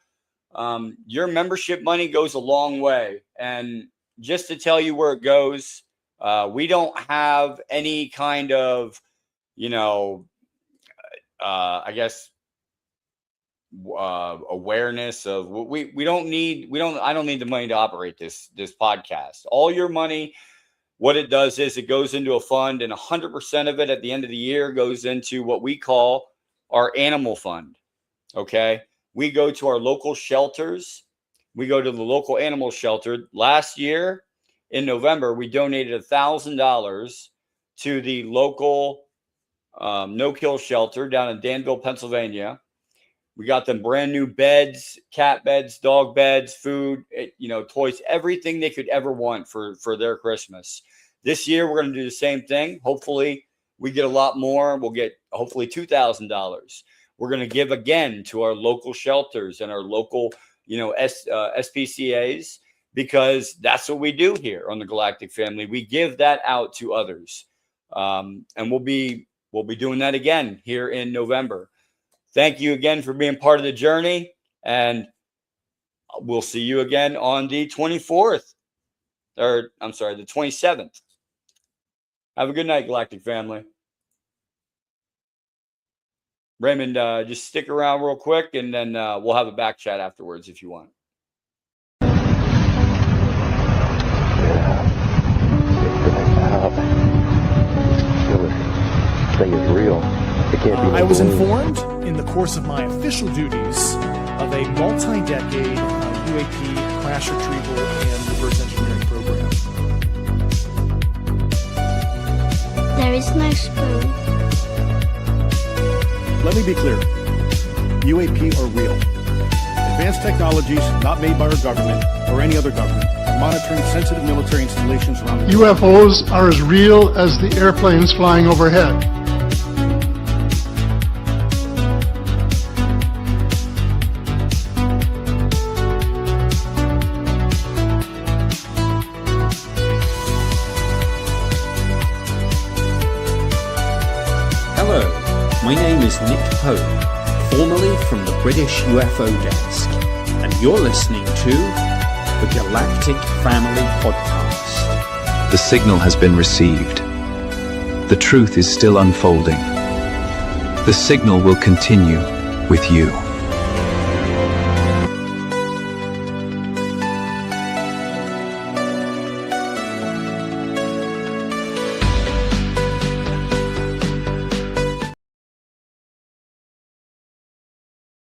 Your membership money goes a long way. And just to tell you where it goes, we don't have any kind of, I guess, awareness of I don't need the money to operate this podcast. All your money, what it does is it goes into a fund, and 100% of it at the end of the year goes into what we call our animal fund. Okay. We go to our local shelters. We go to the local animal shelter. Last year in November, we donated $1,000 to the local no-kill shelter down in Danville, Pennsylvania. We got them brand new beds, cat beds, dog beds, food, toys, everything they could ever want for their Christmas. This year, we're going to do the same thing. Hopefully, we get a lot more. We'll get hopefully $2,000. We're going to give again to our local shelters and our local, SPCAs, because that's what we do here on the Galactic Family. We give that out to others. And we'll be doing that again here in November. Thank you again for being part of the journey, and we'll see you again on the 24th, or I'm sorry, the 27th. Have a good night, Galactic Family. Raymond, just stick around real quick, and then we'll have a back chat afterwards if you want. Thing is real. It can't be. I was informed in the course of my official duties of a multi-decade UAP crash retrieval and reverse engineering program. There is no spoon. Let me be clear. UAP are real. Advanced technologies not made by our government or any other government are monitoring sensitive military installations around the world. UFOs are as real as the airplanes flying overhead. Hello, my name is Nick Pope, formerly from the British UFO Desk, and you're listening to the Galactic Family Podcast. The signal has been received. The truth is still unfolding. The signal will continue with you.